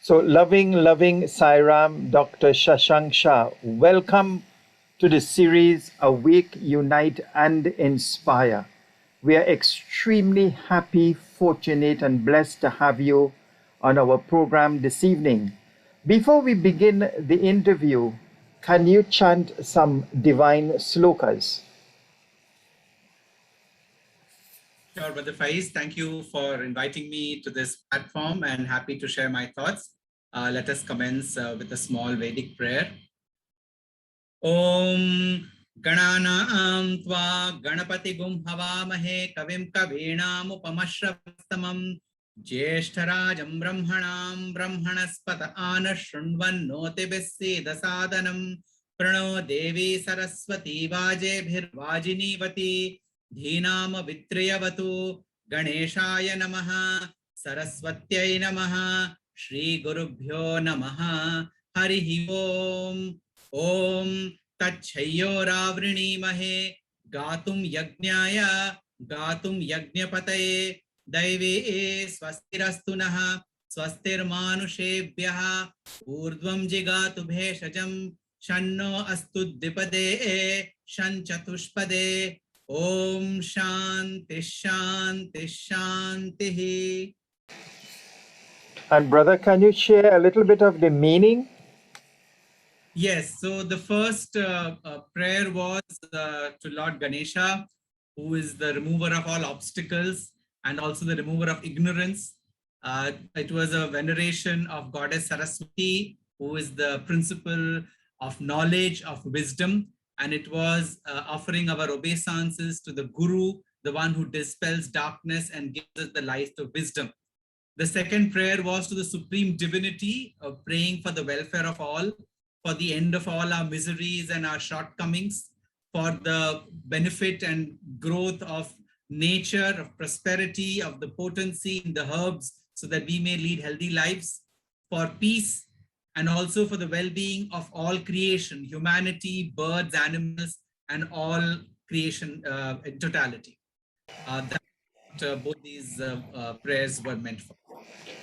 So, loving Sairam, Dr. Shashank Shah, welcome to the series Awake, Unite, and Inspire. We are extremely happy, fortunate, and blessed to have you on our program this evening. Before we begin the interview, can you chant some divine slokas? Sure, Brother Faiz, thank you for inviting me to this platform and happy to share my thoughts. Let us commence with a small Vedic prayer. Om Gananam Tva Ganapati Gum Havamahe Kavim Kavinam Upamashravastamam Jeshtarajam Brahmanam Brahmanaspata Anashunvan Note Beseda Sadanam Prano Devi Saraswati Vaje Vajini Dhinam Vitriyavatu Ganeshaya Namaha Saraswatyai Namaha Shri Gurubhyo Namaha Harihi Om Om Tachhayo Ravrini Mahe Gatum Yajnaya Gatum Yajnapataye Daive Swastirastunaha Swastir Manushebhyaha Urdvam Jigatu Bheshajam Shanno Astudipade Shanchatushpade Om Shanti Shanti Shanti. And brother, can you share a little bit of the meaning? Yes, so the first prayer was to Lord Ganesha, who is the remover of all obstacles and also the remover of ignorance. It was a veneration of Goddess Saraswati, who is the principle of knowledge, of wisdom. And it was offering our obeisances to the Guru, the one who dispels darkness and gives us the light of wisdom. The second prayer was to the Supreme Divinity, praying for the welfare of all, for the end of all our miseries and our shortcomings, for the benefit and growth of nature, of prosperity, of the potency in the herbs, so that we may lead healthy lives, for peace, and also for the well-being of all creation, humanity, birds, animals, and all creation in totality. Both these prayers were meant for.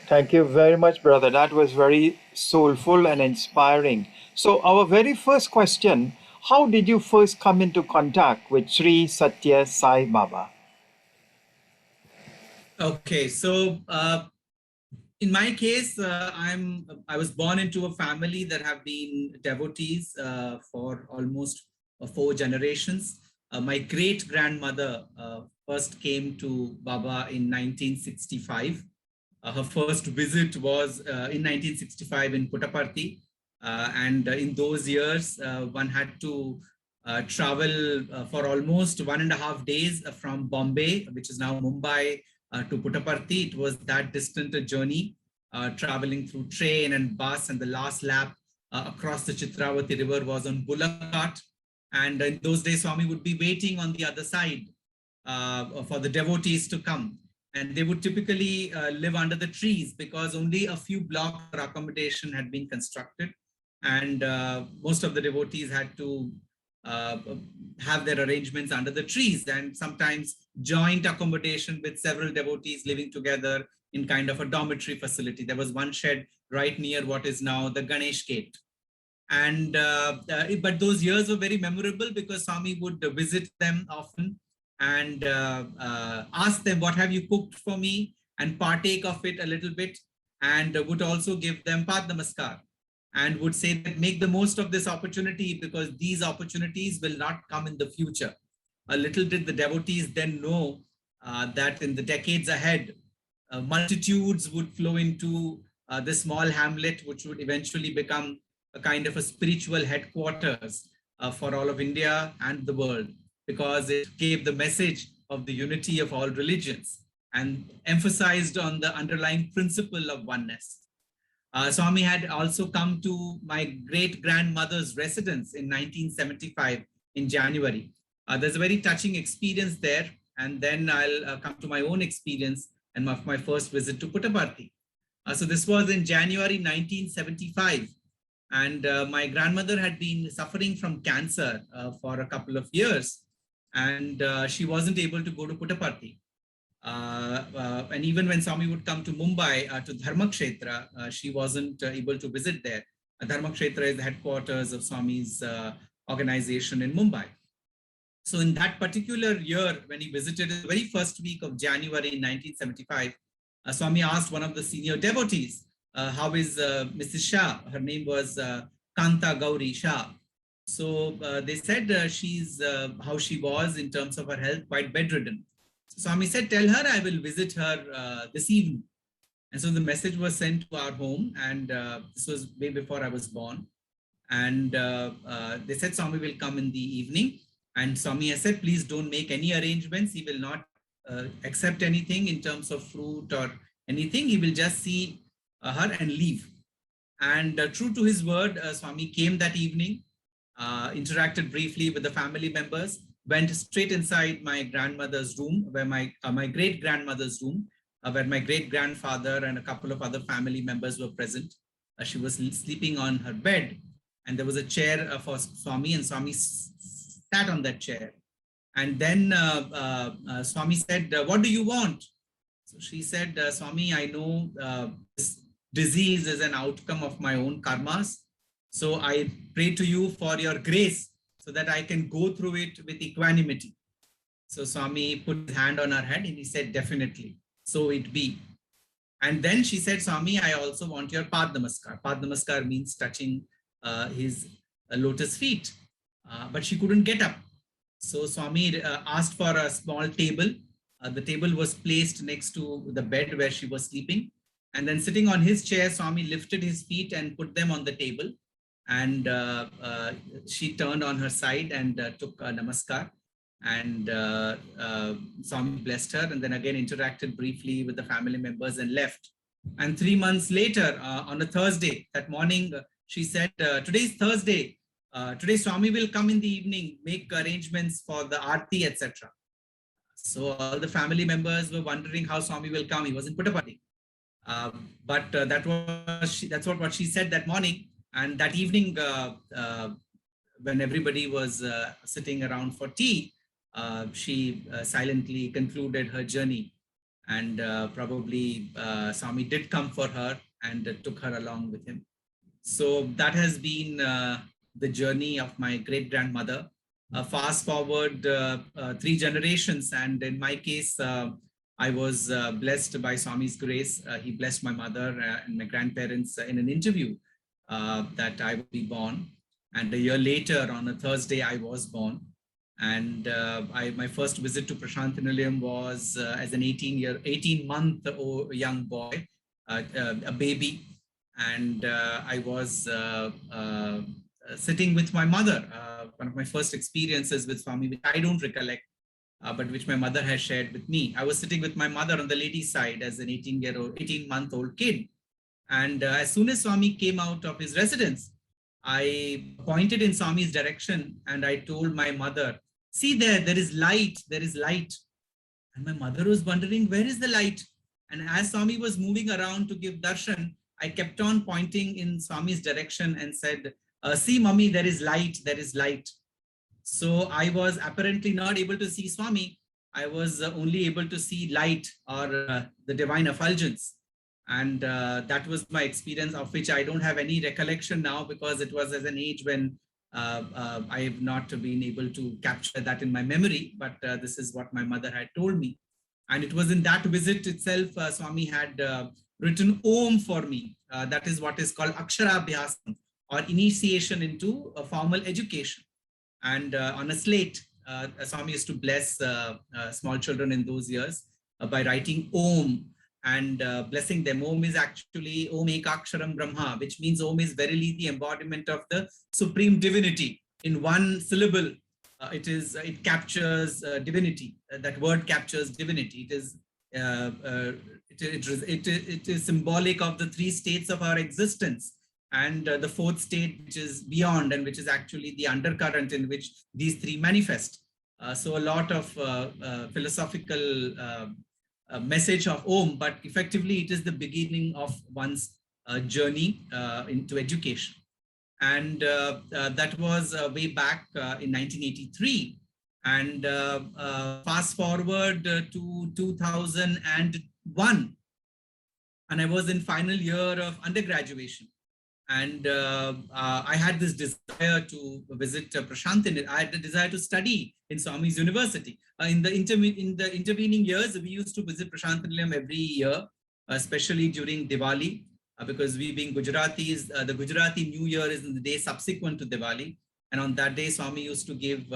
Thank you very much, brother. That was very soulful and inspiring. So, our very first question, how did you first come into contact with Sri Satya Sai Baba? Okay, so in my case, I was born into a family that have been devotees for almost 4 generations. My great grandmother first came to Baba in 1965. Her first visit was in 1965 in Puttaparthi. And in those years, one had to travel for almost 1.5 days from Bombay, which is now Mumbai, to Puttaparthi. It was that distant a journey, traveling through train and bus, and the last lap across the Chitravati river was on bullock cart. And in those days, Swami would be waiting on the other side for the devotees to come. And they would typically live under the trees because only a few blocks for accommodation had been constructed. And most of the devotees had to have their arrangements under the trees, and sometimes joint accommodation with several devotees living together in kind of a dormitory facility. There was one shed right near what is now the Ganesh Gate. And but those years were very memorable because Swami would visit them often and ask them, what have you cooked for me, and partake of it a little bit, and would also give them Pad Namaskar and would say that make the most of this opportunity because these opportunities will not come in the future. A little did the devotees then know that in the decades ahead, multitudes would flow into this small hamlet, which would eventually become a kind of a spiritual headquarters for all of India and the world, because it gave the message of the unity of all religions and emphasized on the underlying principle of oneness. Swami had also come to my great grandmother's residence in 1975 in January. There's a very touching experience there, and then I'll come to my own experience and my first visit to Puttaparthi. So this was in January 1975, and my grandmother had been suffering from cancer for a couple of years, and she wasn't able to go to Puttaparthi. And even when Swami would come to Mumbai to Dharmakshetra, she wasn't able to visit there. Dharmakshetra is the headquarters of Swami's organization in Mumbai. So in that particular year, when he visited the very first week of January 1975, Swami asked one of the senior devotees, how is Mrs. Shah? Her name was Kanta Gauri Shah. So they said she's how she was in terms of her health, quite bedridden. So Swami said, tell her I will visit her this evening. And so the message was sent to our home, and this was way before I was born. And they said Swami will come in the evening. And Swami has said, please don't make any arrangements. He will not accept anything in terms of fruit or anything. He will just see her and leave. And true to his word, Swami came that evening, interacted briefly with the family members, went straight inside my grandmother's room, where my great-grandmother's room, where my great-grandfather and a couple of other family members were present. She was sleeping on her bed, and there was a chair for Swami, and Swami sat on that chair. And then Swami said, what do you want? So she said, Swami, I know this disease is an outcome of my own karmas. So I pray to you for your grace so that I can go through it with equanimity. So Swami put his hand on her head and he said, definitely, so it be. And then she said, Swami, I also want your Pad Namaskar. Pad Namaskar means touching his lotus feet, but she couldn't get up. So Swami asked for a small table. The table was placed next to the bed where she was sleeping. And then sitting on his chair, Swami lifted his feet and put them on the table. And she turned on her side and took a namaskar. And Swami blessed her, and then again interacted briefly with the family members and left. And 3 months later, on a Thursday, that morning, she said, today's Thursday. Today Swami will come in the evening, make arrangements for the Aarti, etc. So all the family members were wondering how Swami will come. He was in Puttaparthi. But that's what she said that morning. And that evening, when everybody was sitting around for tea, she silently concluded her journey. And probably Swami did come for her and took her along with him. So that has been the journey of my great-grandmother. Fast forward 3 generations, and in my case, I was blessed by Swami's grace. He blessed my mother and my grandparents in an interview that I would be born. And a year later, on a Thursday, I was born. And my first visit to Prasanthi Nilayam was as an 18-month-old young boy, a baby. And I was sitting with my mother, one of my first experiences with Swami, which I don't recollect, but which my mother has shared with me. I was sitting with my mother on the ladies' side as an 18-month-old kid. And as soon as Swami came out of his residence, I pointed in Swami's direction and I told my mother, see there is light, there is light. And my mother was wondering, where is the light? And as Swami was moving around to give darshan, I kept on pointing in Swami's direction and said, see, Mummy, there is light, there is light. So I was apparently not able to see Swami. I was only able to see light or the divine effulgence. And that was my experience, of which I don't have any recollection now, because it was at an age when I have not been able to capture that in my memory. But this is what my mother had told me. And it was in that visit itself, Swami had written Om for me. That is what is called Aksharabhyasam, or initiation into a formal education. And on a slate, Swami used to bless small children in those years by writing Om. and blessing them. Om is actually Om Ekaksharam Brahma, which means Om is verily the embodiment of the supreme divinity. In one syllable, it captures divinity. That word captures divinity. Uh, uh, it is symbolic of the three states of our existence, and the fourth state, which is beyond, and which is actually the undercurrent in which these three manifest. So a lot of philosophical message of Om, but effectively it is the beginning of one's journey into education. And that was way back in 1983. And fast forward to 2001, and I was in final year of undergraduation. And I had this desire to visit Prashanthi. I had the desire to study in Swami's University. In the intervening years, we used to visit Prashanthi Nilayam every year, especially during Diwali, because we being Gujaratis, the Gujarati New Year is in the day subsequent to Diwali. And on that day, Swami used to give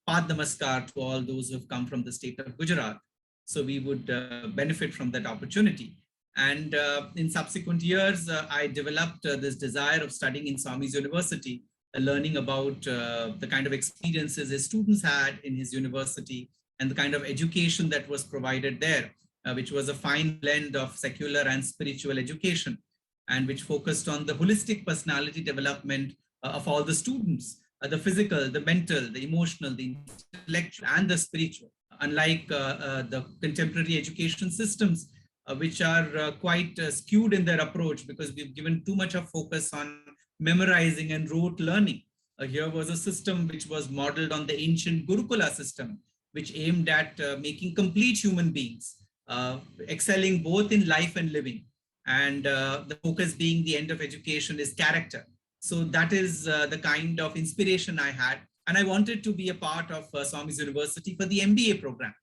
Pad Namaskar to all those who have come from the state of Gujarat. So we would benefit from that opportunity. And in subsequent years, I developed this desire of studying in Swami's University, learning about the kind of experiences his students had in his university and the kind of education that was provided there, which was a fine blend of secular and spiritual education, and which focused on the holistic personality development of all the students, the physical, the mental, the emotional, the intellectual, and the spiritual. Unlike the contemporary education systems, which are quite skewed in their approach, because we've given too much of focus on memorizing and rote learning. Here was a system which was modeled on the ancient Gurukula system, which aimed at making complete human beings, excelling both in life and living. And the focus being the end of education is character. So that is the kind of inspiration I had. And I wanted to be a part of Swami's University for the MBA program.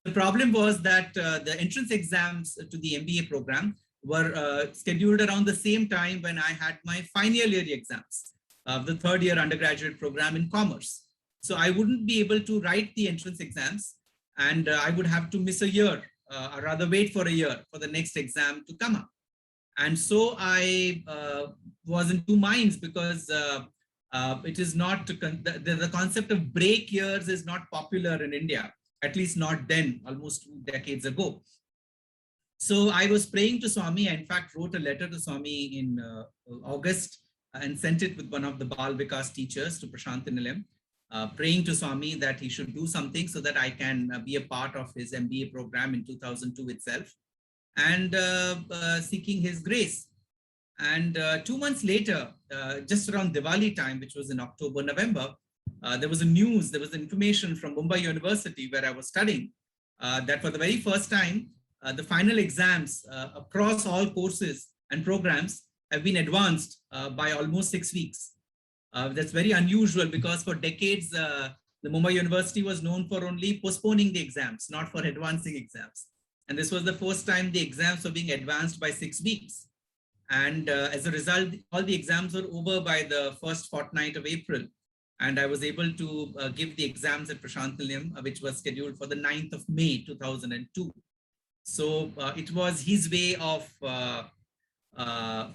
The problem was that the entrance exams to the MBA program were scheduled around the same time when I had my final year exams of the third year undergraduate program in commerce. So I wouldn't be able to write the entrance exams, and I would have to miss a year, or rather wait for a year for the next exam to come up. And so I was in two minds, because it is not, the concept of break years is not popular in India. At least not then, almost 2 decades ago. So I was praying to Swami. I in fact wrote a letter to Swami in August and sent it with one of the Bal Vikas teachers to Prashanthi Nilayam, praying to Swami that he should do something so that I can be a part of his MBA program in 2002 itself, and seeking his grace. And 2 months later, just around Diwali time, which was in October, November, there was information from Mumbai University, where I was studying, that for the very first time, the final exams across all courses and programs have been advanced by almost 6 weeks. That's very unusual, because for decades, the Mumbai University was known for only postponing the exams, not for advancing exams. And this was the first time the exams were being advanced by 6 weeks. And as a result, all the exams were over by the first fortnight of April. And I was able to give the exams at Prashanthi Nilayam, which was scheduled for the 9th of May, 2002. So it was his way of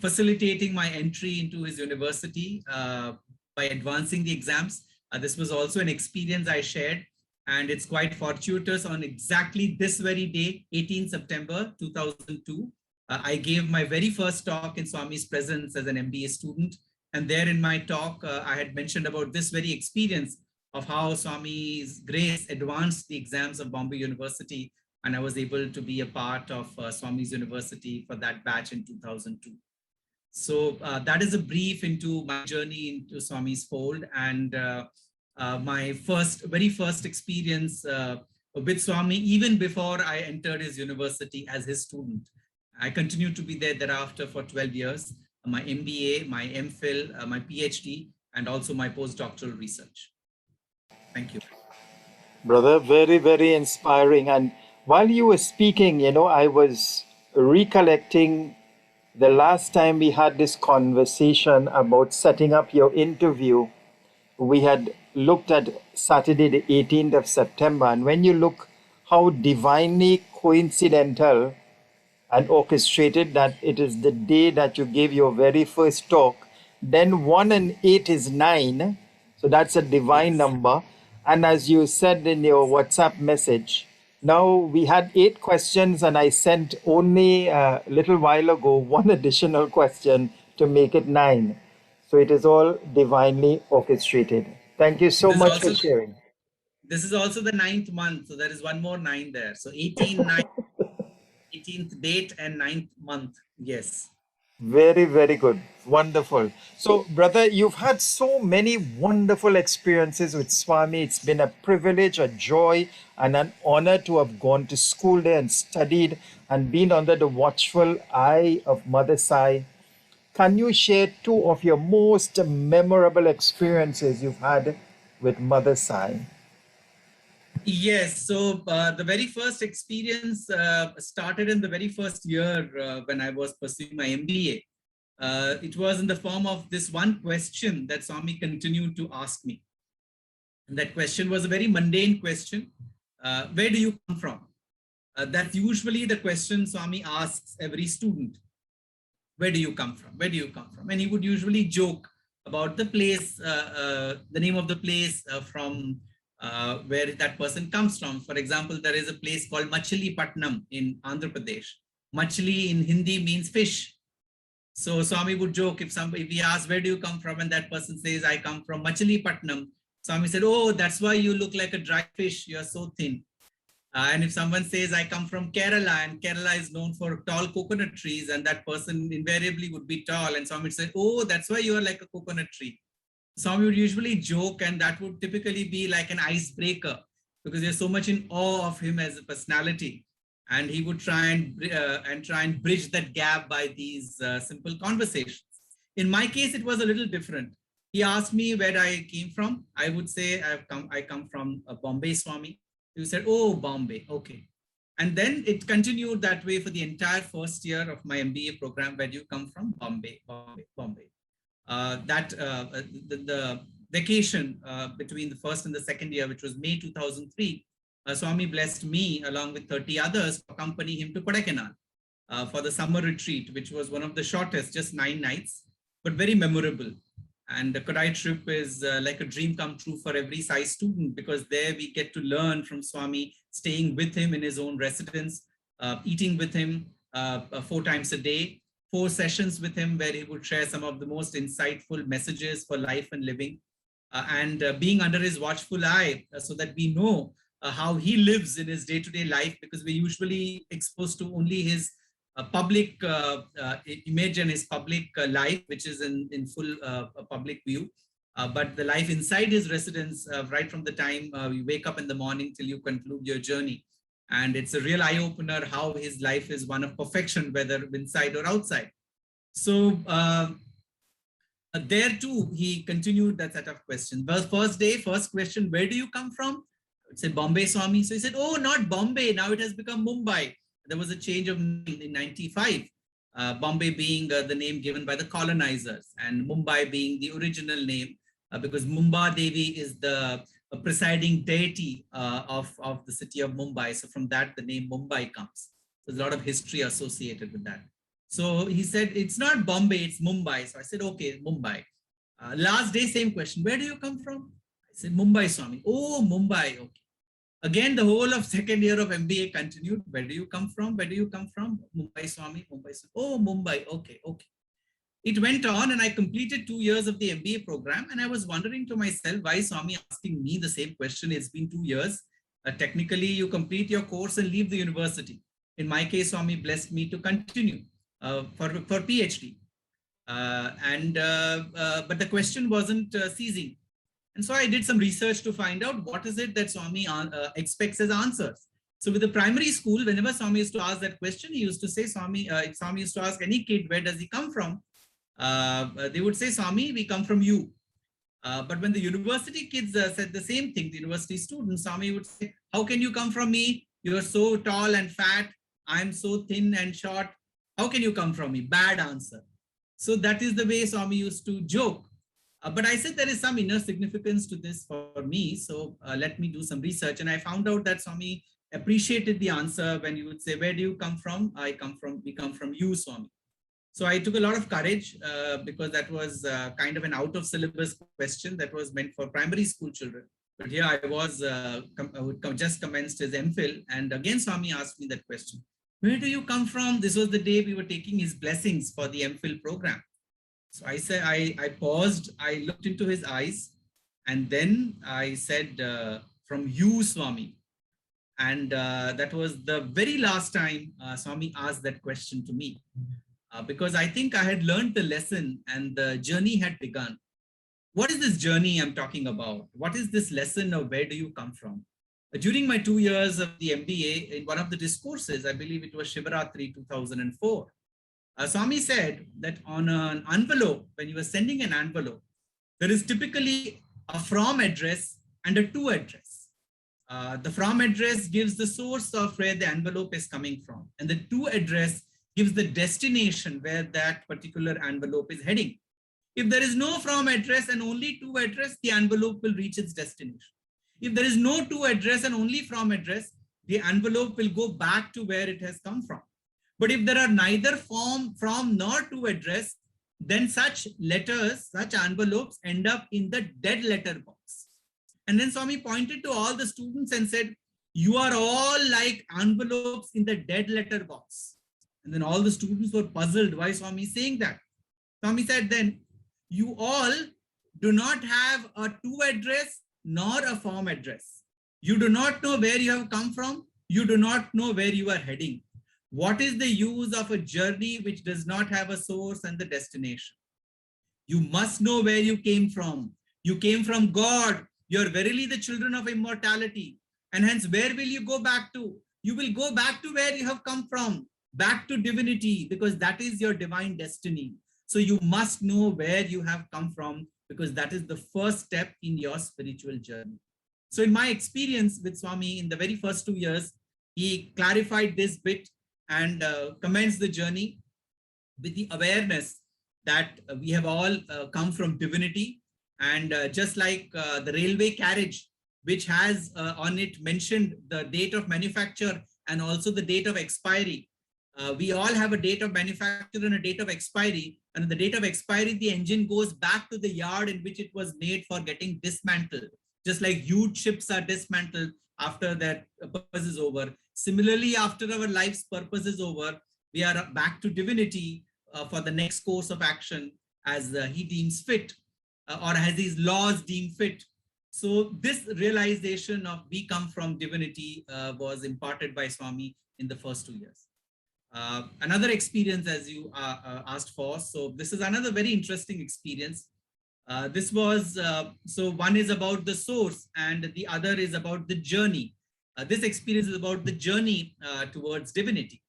facilitating my entry into his university by advancing the exams. This was also an experience I shared, and it's quite fortuitous. On exactly this very day, 18 September 2002, I gave my very first talk in Swami's presence as an MBA student. And there in my talk, I had mentioned about this very experience of how Swami's grace advanced the exams of Bombay University. And I was able to be a part of Swami's University for that batch in 2002. So that is a brief into my journey into Swami's fold, and my very first experience with Swami, even before I entered his university as his student. I continued to be there thereafter for 12 years. My MBA, my MPhil, my PhD, and also my postdoctoral research. Thank you. Brother, very, very inspiring. And while you were speaking, I was recollecting the last time we had this conversation about setting up your interview. We had looked at Saturday, the 18th of September. And when you look how divinely coincidental and orchestrated that it is the day that you gave your very first talk. Then 1 and 8 is 9. So that's a divine Yes. number. And as you said in your WhatsApp message, now we had 8 questions, and I sent only a little while ago one additional question to make it 9. So it is all divinely orchestrated. Thank you so This is much for also sharing. this is also the ninth month, so there is one more nine there. So 18, 9, 18th date and ninth month. Yes. Very, very good. Wonderful. So, brother, you've had so many wonderful experiences with Swami. It's been a privilege, a joy, and an honor to have gone to school there and studied and been under the watchful eye of Mother Sai. Can you share two of your most memorable experiences you've had with Mother Sai? Yes, so the very first experience started in the very first year when I was pursuing my MBA. It was in the form of this one question that Swami continued to ask me. And that question was a very mundane question. Where do you come from? That's usually the question Swami asks every student. Where do you come from? Where do you come from? And he would usually joke about the place, the name of the place from where that person comes from. For example, there is a place called Machilipatnam in Andhra Pradesh. Machli in Hindi means fish. So Swami would joke if we ask, where do you come from? And that person says, I come from Machilipatnam. Swami said, oh, that's why you look like a dry fish. You're so thin. And if someone says, I come from Kerala, and Kerala is known for tall coconut trees, and that person invariably would be tall. And Swami would say, oh, that's why you are like a coconut tree. Swami would usually joke, and that would typically be like an icebreaker because you're so much in awe of him as a personality. And he would try and bridge that gap by these simple conversations. In my case, it was a little different. He asked me where I came from. I would say I come from Bombay, Swami. You said, oh, Bombay, okay. And then it continued that way for the entire first year of my MBA program. Where do you come from? Bombay, Bombay, Bombay. The vacation between the first and the second year, which was May 2003, Swami blessed me along with 30 others to accompany him to Kodaikanal for the summer retreat, which was one of the shortest, just 9 nights, but very memorable. And the Kodai trip is like a dream come true for every Sai student, because there we get to learn from Swami, staying with him in his own residence, eating with him 4 times a day, 4 sessions with him where he would share some of the most insightful messages for life and living, and being under his watchful eye so that we know how he lives in his day-to-day life, because we're usually exposed to only his public image and his public life, which is in full public view. But the life inside his residence, right from the time you wake up in the morning till you conclude your journey. And it's a real eye-opener how his life is one of perfection, whether inside or outside. So there too, he continued that set of questions. The first day, first question, where do you come from? I would say Bombay, Swami. So he said, oh, not Bombay. Now it has become Mumbai. There was a change of name in 95. Bombay being the name given by the colonizers, and Mumbai being the original name, because Mumba Devi is the presiding deity of the city of Mumbai. So from that, the name Mumbai comes. There's a lot of history associated with that. So he said, it's not Bombay, it's Mumbai. So I said, okay, Mumbai. Last day, same question. Where do you come from? I said, Mumbai, Swami. Oh, Mumbai. Okay. Again, the whole of second year of MBA continued. Where do you come from? Where do you come from? Mumbai, Swami. Mumbai, Swami. Oh, Mumbai. Okay, okay. It went on, and I completed 2 years of the MBA program. And I was wondering to myself, why Swami asking me the same question? It's been 2 years. Technically, you complete your course and leave the university. In my case, Swami blessed me to continue for PhD. But the question wasn't ceasing. And so I did some research to find out what is it that Swami expects as answers. So with the primary school, whenever Swami used to ask that question, he used to say, Swami, if Swami used to ask any kid, where does he come from? They would say, Swami, we come from you. But when the university kids said the same thing, the university students, Swami would say, how can you come from me? You're so tall and fat. I'm so thin and short. How can you come from me? Bad answer. So that is the way Swami used to joke. But I said there is some inner significance to this for me. So let me do some research. And I found out that Swami appreciated the answer when you would say, where do you come from? We come from you, Swami. So I took a lot of courage because that was kind of an out of syllabus question that was meant for primary school children. But here I was just commenced his MPhil, and again Swami asked me that question. Where do you come from? This was the day we were taking his blessings for the MPhil program. So I said, I paused, I looked into his eyes, and then I said, from you, Swami. And that was the very last time Swami asked that question to me. Because I think I had learned the lesson and the journey had begun. What is this journey I'm talking about? What is this lesson of where do you come from? During my 2 years of the MBA, in one of the discourses, I believe it was Shivaratri 2004, Swami said that on an envelope, when you are sending an envelope, there is typically a from address and a to address. The from address gives the source of where the envelope is coming from, and the to address gives the destination where that particular envelope is heading. If there is no from address and only to address, the envelope will reach its destination. If there is no to address and only from address, the envelope will go back to where it has come from. But if there are neither from nor to address, then such letters, such envelopes end up in the dead letter box. And then Swami pointed to all the students and said, you are all like envelopes in the dead letter box. And then all the students were puzzled why Swami is saying that. Swami said, then you all do not have a to address nor a from address. You do not know where you have come from. You do not know where you are heading. What is the use of a journey which does not have a source and the destination? You must know where you came from. You came from God. You are verily the children of immortality. And hence, where will you go back to? You will go back to where you have come from, back to divinity, because that is your divine destiny. So you must know where you have come from, because that is the first step in your spiritual journey. So in my experience with Swami in the very first 2 years, he clarified this bit and commenced the journey with the awareness that we have all come from divinity. And just like the railway carriage, which has on it mentioned the date of manufacture and also the date of expiry, we all have a date of manufacture and a date of expiry. And the date of expiry, the engine goes back to the yard in which it was made for getting dismantled. Just like huge ships are dismantled after that purpose is over. Similarly, after our life's purpose is over, we are back to divinity for the next course of action as he deems fit or as his laws deem fit. So this realization of we come from divinity was imparted by Swami in the first 2 years. Another experience, as you asked for. So this is another very interesting experience. This was, so one is about the source and the other is about the journey. This experience is about the journey towards divinity.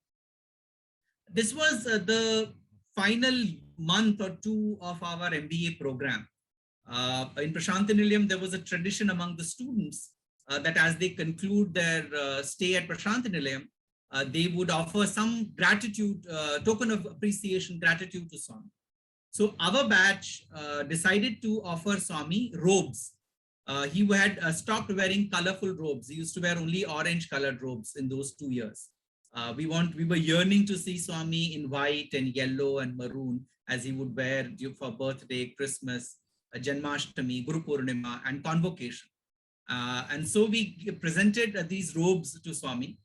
This was the final month or two of our MBA program. In Prasanthi Nilayam, there was a tradition among the students that as they conclude their stay at Prasanthi Nilayam, they would offer some gratitude, token of appreciation, gratitude to Swami. So our batch decided to offer Swami robes. He had stopped wearing colorful robes. He used to wear only orange colored robes in those 2 years. We were yearning to see Swami in white and yellow and maroon as he would wear for birthday, Christmas, Janmashtami, Guru Purnima, and convocation. And so we presented these robes to Swami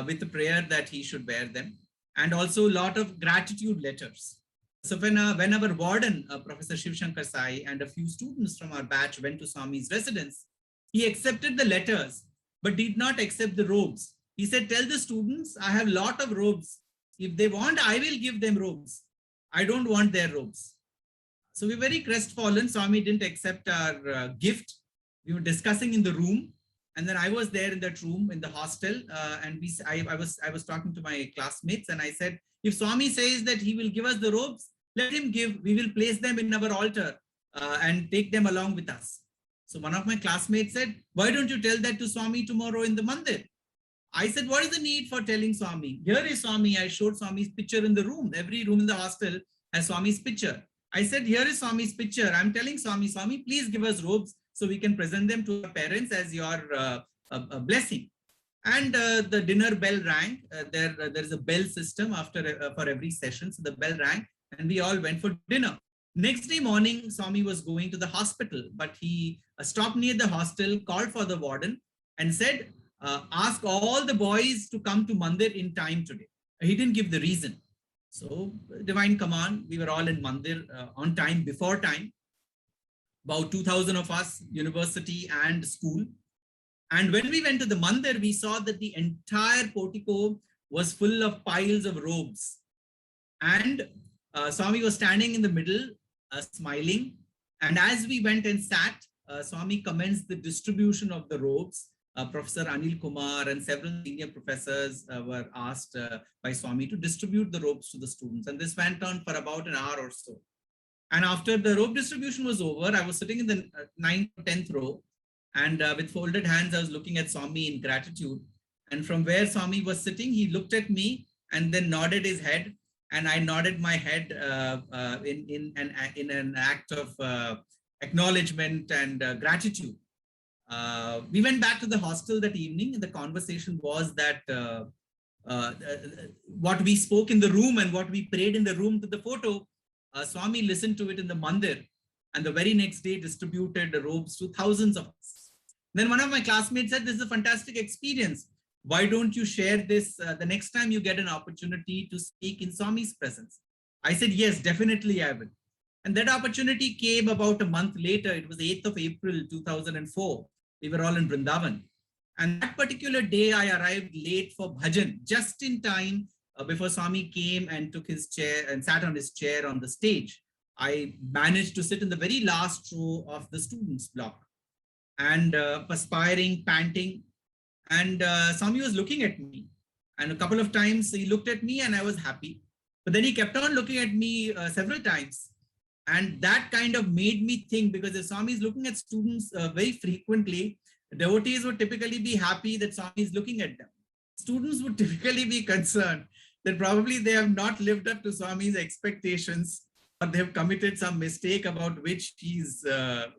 with the prayer that he should wear them, and also a lot of gratitude letters. So when our warden, Professor Shiv Shankar Sai, and a few students from our batch went to Swami's residence, he accepted the letters, but did not accept the robes. He said, tell the students, I have a lot of robes. If they want, I will give them robes. I don't want their robes. So we were very crestfallen. Swami didn't accept our gift. We were discussing in the room. And then I was there in that room in the hostel, and I was talking to my classmates, and I said, if Swami says that he will give us the robes, let him give. We will place them in our altar and take them along with us. So one of my classmates said, why don't you tell that to Swami tomorrow in the mandir? I said, what is the need for telling Swami? Here is Swami. I showed Swami's picture in the room. Every room in the hostel has Swami's picture. I said, here is Swami's picture. I'm telling Swami, Swami, please give us robes so we can present them to our parents as your blessing. And the dinner bell rang. There's a bell system for every session. So the bell rang and we all went for dinner. Next day morning, Swami was going to the hospital, but he stopped near the hostel, called for the warden and said, ask all the boys to come to Mandir in time today. He didn't give the reason. So divine command, we were all in Mandir on time, before time. About 2,000 of us, university and school. And when we went to the Mandir, we saw that the entire portico was full of piles of robes. And Swami was standing in the middle, smiling. And as we went and sat, Swami commenced the distribution of the robes. Professor Anil Kumar and several senior professors were asked by Swami to distribute the robes to the students. And this went on for about an hour or so. And after the robe distribution was over, I was sitting in the 9th or 10th row. And with folded hands, I was looking at Swami in gratitude. And from where Swami was sitting, he looked at me and then nodded his head. And I nodded my head in an act of acknowledgement and gratitude. We went back to the hostel that evening. And the conversation was that what we spoke in the room and what we prayed in the room to the photo, Swami listened to it in the Mandir. And the very next day distributed the robes to thousands of us. Then one of my classmates said, this is a fantastic experience. Why don't you share this the next time you get an opportunity to speak in Swami's presence? I said, yes, definitely I will. And that opportunity came about a month later. It was 8th of April, 2004. We were all in Vrindavan. And that particular day, I arrived late for bhajan, just in time before Swami came and took his chair and sat on his chair on the stage. I managed to sit in the very last row of the students' block and perspiring, panting. And Swami was looking at me. And a couple of times he looked at me and I was happy. But then he kept on looking at me several times. And that kind of made me think, because if Swami is looking at students very frequently, devotees would typically be happy that Swami is looking at them. Students would typically be concerned that probably they have not lived up to Swami's expectations, or they have committed some mistake about which he's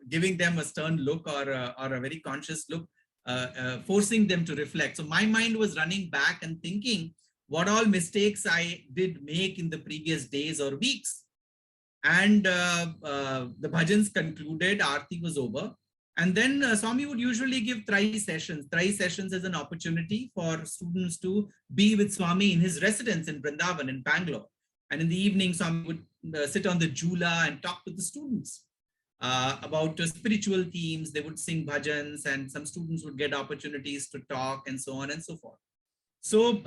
giving them a stern look or a very conscious look, forcing them to reflect. So my mind was running back and thinking what all mistakes I did make in the previous days or weeks. And the bhajans concluded, Aarti was over. And then Swami would usually give Trai sessions. Trai sessions is an opportunity for students to be with Swami in his residence in Vrindavan, in Bangalore. And in the evening, Swami would sit on the jula and talk to the students about spiritual themes. They would sing bhajans and some students would get opportunities to talk and so on and so forth. So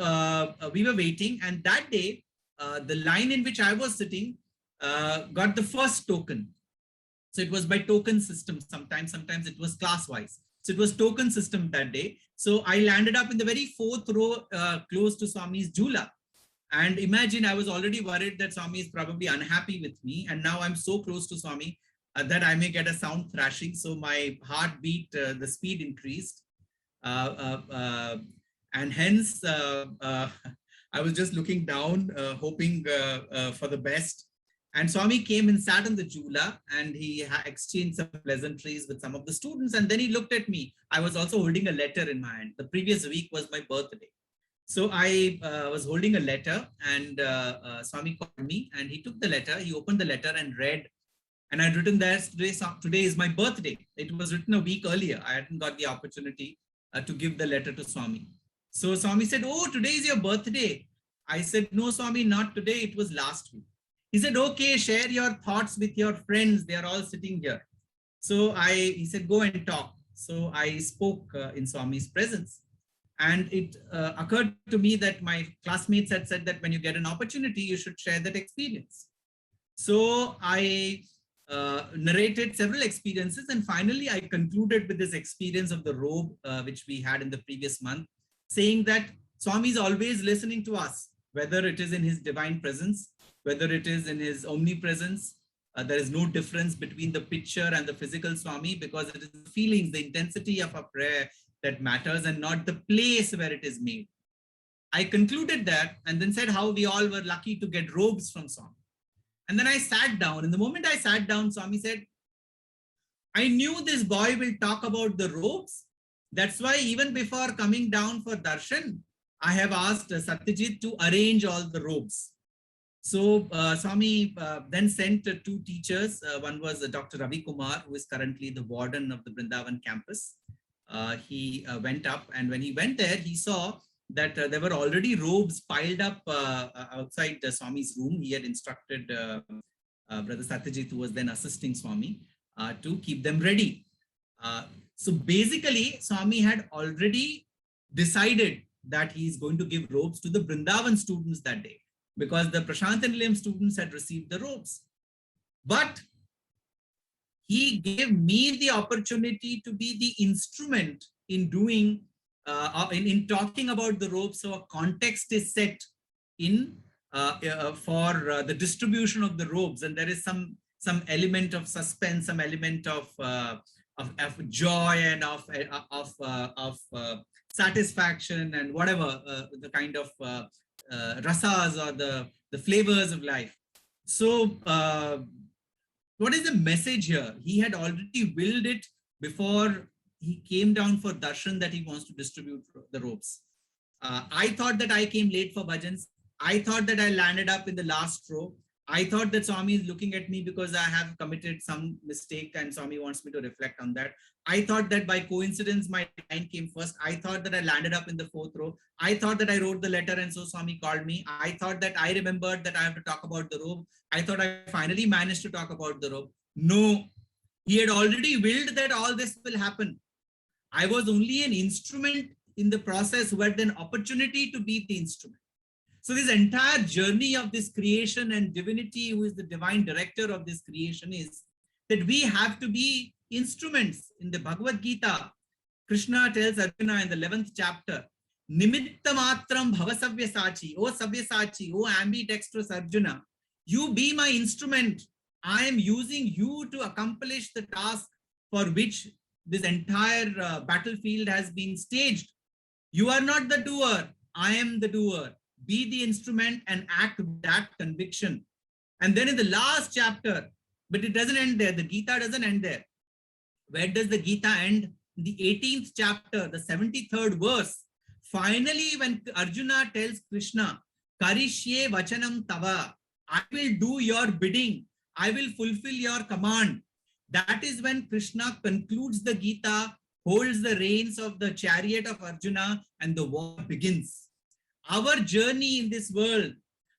we were waiting, and that day, the line in which I was sitting got the first token. So it was by token system. Sometimes it was class-wise. So it was token system that day. So I landed up in the very 4th row close to Swami's jula. And imagine, I was already worried that Swami is probably unhappy with me. And now I'm so close to Swami that I may get a sound thrashing. So my heartbeat, the speed increased. And hence, I was just looking down, hoping for the best. And Swami came and sat on the jula, and he exchanged some pleasantries with some of the students. And then he looked at me. I was also holding a letter in my hand. The previous week was my birthday. So I was holding a letter, and Swami called me, and he took the letter. He opened the letter and read. And I'd written there, today is my birthday. It was written a week earlier. I hadn't got the opportunity to give the letter to Swami. So Swami said, oh, today is your birthday. I said, no, Swami, not today. It was last week. He said, okay, share your thoughts with your friends. They are all sitting here. So he said, go and talk. So I spoke in Swami's presence. And it occurred to me that my classmates had said that when you get an opportunity, you should share that experience. So I narrated several experiences. And finally, I concluded with this experience of the robe, which we had in the previous month, saying that Swami is always listening to us, whether it is in his divine presence, whether it is in his omnipresence. There is no difference between the picture and the physical Swami, because it is the feelings, the intensity of a prayer that matters, and not the place where it is made. I concluded that and then said how we all were lucky to get robes from Swami. And then I sat down, and the moment I sat down, Swami said, I knew this boy will talk about the robes, That's why even before coming down for darshan, I have asked Satyajit to arrange all the robes. So Swami then sent two teachers. One was Dr. Ravi Kumar, who is currently the warden of the Brindavan campus. He went up, and when he went there, he saw that there were already robes piled up outside Swami's room. He had instructed Brother Satyajit, who was then assisting Swami, to keep them ready. So basically, Swami had already decided that he is going to give robes to the Brindavan students that day, because the Prashantanilayam students had received the robes. But he gave me the opportunity to be the instrument in doing, in talking about the robes. So a context is set in for the distribution of the robes, and there is some element of suspense, some element of joy and of satisfaction and whatever the kind of rasas or the flavors of life. So what is the message here? He had already willed it before he came down for darshan that he wants to distribute the robes. I thought that I came late for bhajans. I thought that I landed up in the last row. I thought that Swami is looking at me because I have committed some mistake and Swami wants me to reflect on that. I thought that by coincidence, my line came first. I thought that I landed up in the fourth row. I thought that I wrote the letter and so Swami called me. I thought that I remembered that I have to talk about the robe. I thought I finally managed to talk about the robe. No, he had already willed that all this will happen. I was only an instrument in the process who had an opportunity to be the instrument. So this entire journey of this creation and divinity, who is the divine director of this creation, is that we have to be instruments. In the Bhagavad Gita, Krishna tells Arjuna in the 11th chapter, Nimitta matram bhava sabyasachi, O ambidextrous Arjuna, you be my instrument. I am using you to accomplish the task for which this entire battlefield has been staged. You are not the doer, I am the doer. Be the instrument and act with that conviction. And then in the last chapter, but it doesn't end there. The Gita doesn't end there. Where does the Gita end? In the 18th chapter, the 73rd verse. Finally, when Arjuna tells Krishna, Karishye vachanam tava, I will do your bidding. I will fulfill your command. That is when Krishna concludes the Gita, holds the reins of the chariot of Arjuna, and the war begins. Our journey in this world,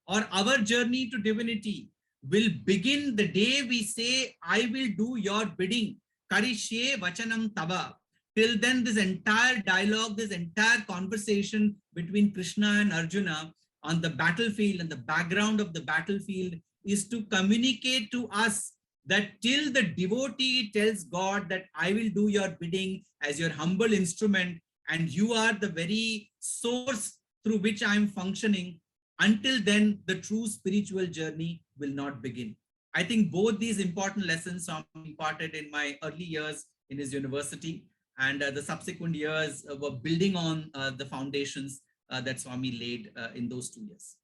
or our journey to divinity, will begin the day we say, I will do your bidding. Karishye vachanam tava. Till then, this entire dialogue, this entire conversation between Krishna and Arjuna on the battlefield and the background of the battlefield is to communicate to us that till the devotee tells God that I will do your bidding as your humble instrument, and you are the very source through which I am functioning, until then, the true spiritual journey will not begin. I think both these important lessons are imparted in my early years in his university, and the subsequent years were building on the foundations that Swami laid in those 2 years.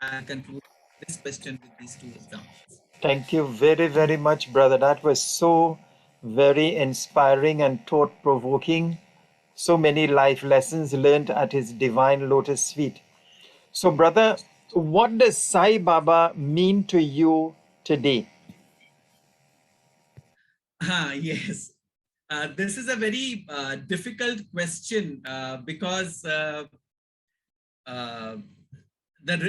I conclude this question with these two examples. Thank you very, very much, brother. That was so very inspiring and thought-provoking. So many life lessons learned at his divine lotus feet. So, brother, what does Sai Baba mean to you today? Yes. This is a very difficult question because the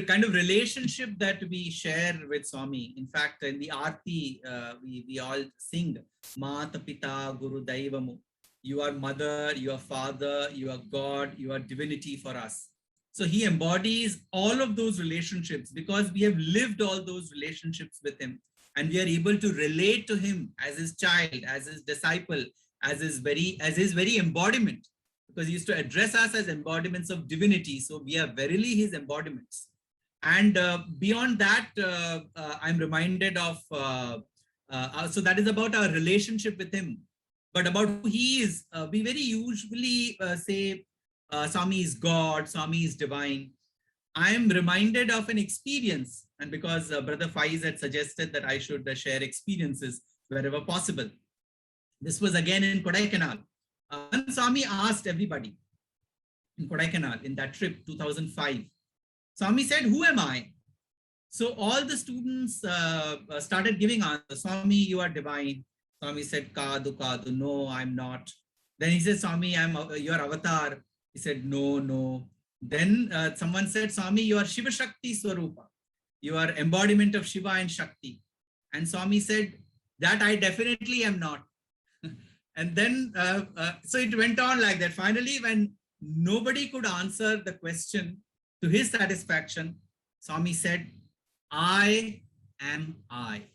kind of relationship that we share with Swami. In fact, in the Aarti, we all sing Mata Pita Guru Daivamu. You are mother, you are father, you are God, you are divinity for us. So he embodies all of those relationships because we have lived all those relationships with him, and we are able to relate to him as his child, as his disciple, as his very embodiment, because he used to address us as embodiments of divinity. So we are verily his embodiments. And beyond that, I'm reminded of, so that is about our relationship with him. But about who he is, we very usually say Swami is God, Swami is divine. I am reminded of an experience, and because Brother Faiz had suggested that I should share experiences wherever possible. This was again in Kodaikanal. One Swami asked everybody in Kodaikanal in that trip, 2005. Swami said, "Who am I?" So all the students started giving answers. Swami, you are divine. Swami said, "Kadu, Kadu, no, I'm not." Then he said, "Swami, I'm your avatar." He said, "No, no." Then someone said, "Swami, you are Shiva Shakti Swarupa. You are embodiment of Shiva and Shakti." And Swami said, "That I definitely am not." And then, so it went on like that. Finally, when nobody could answer the question to his satisfaction, Swami said, "I am I.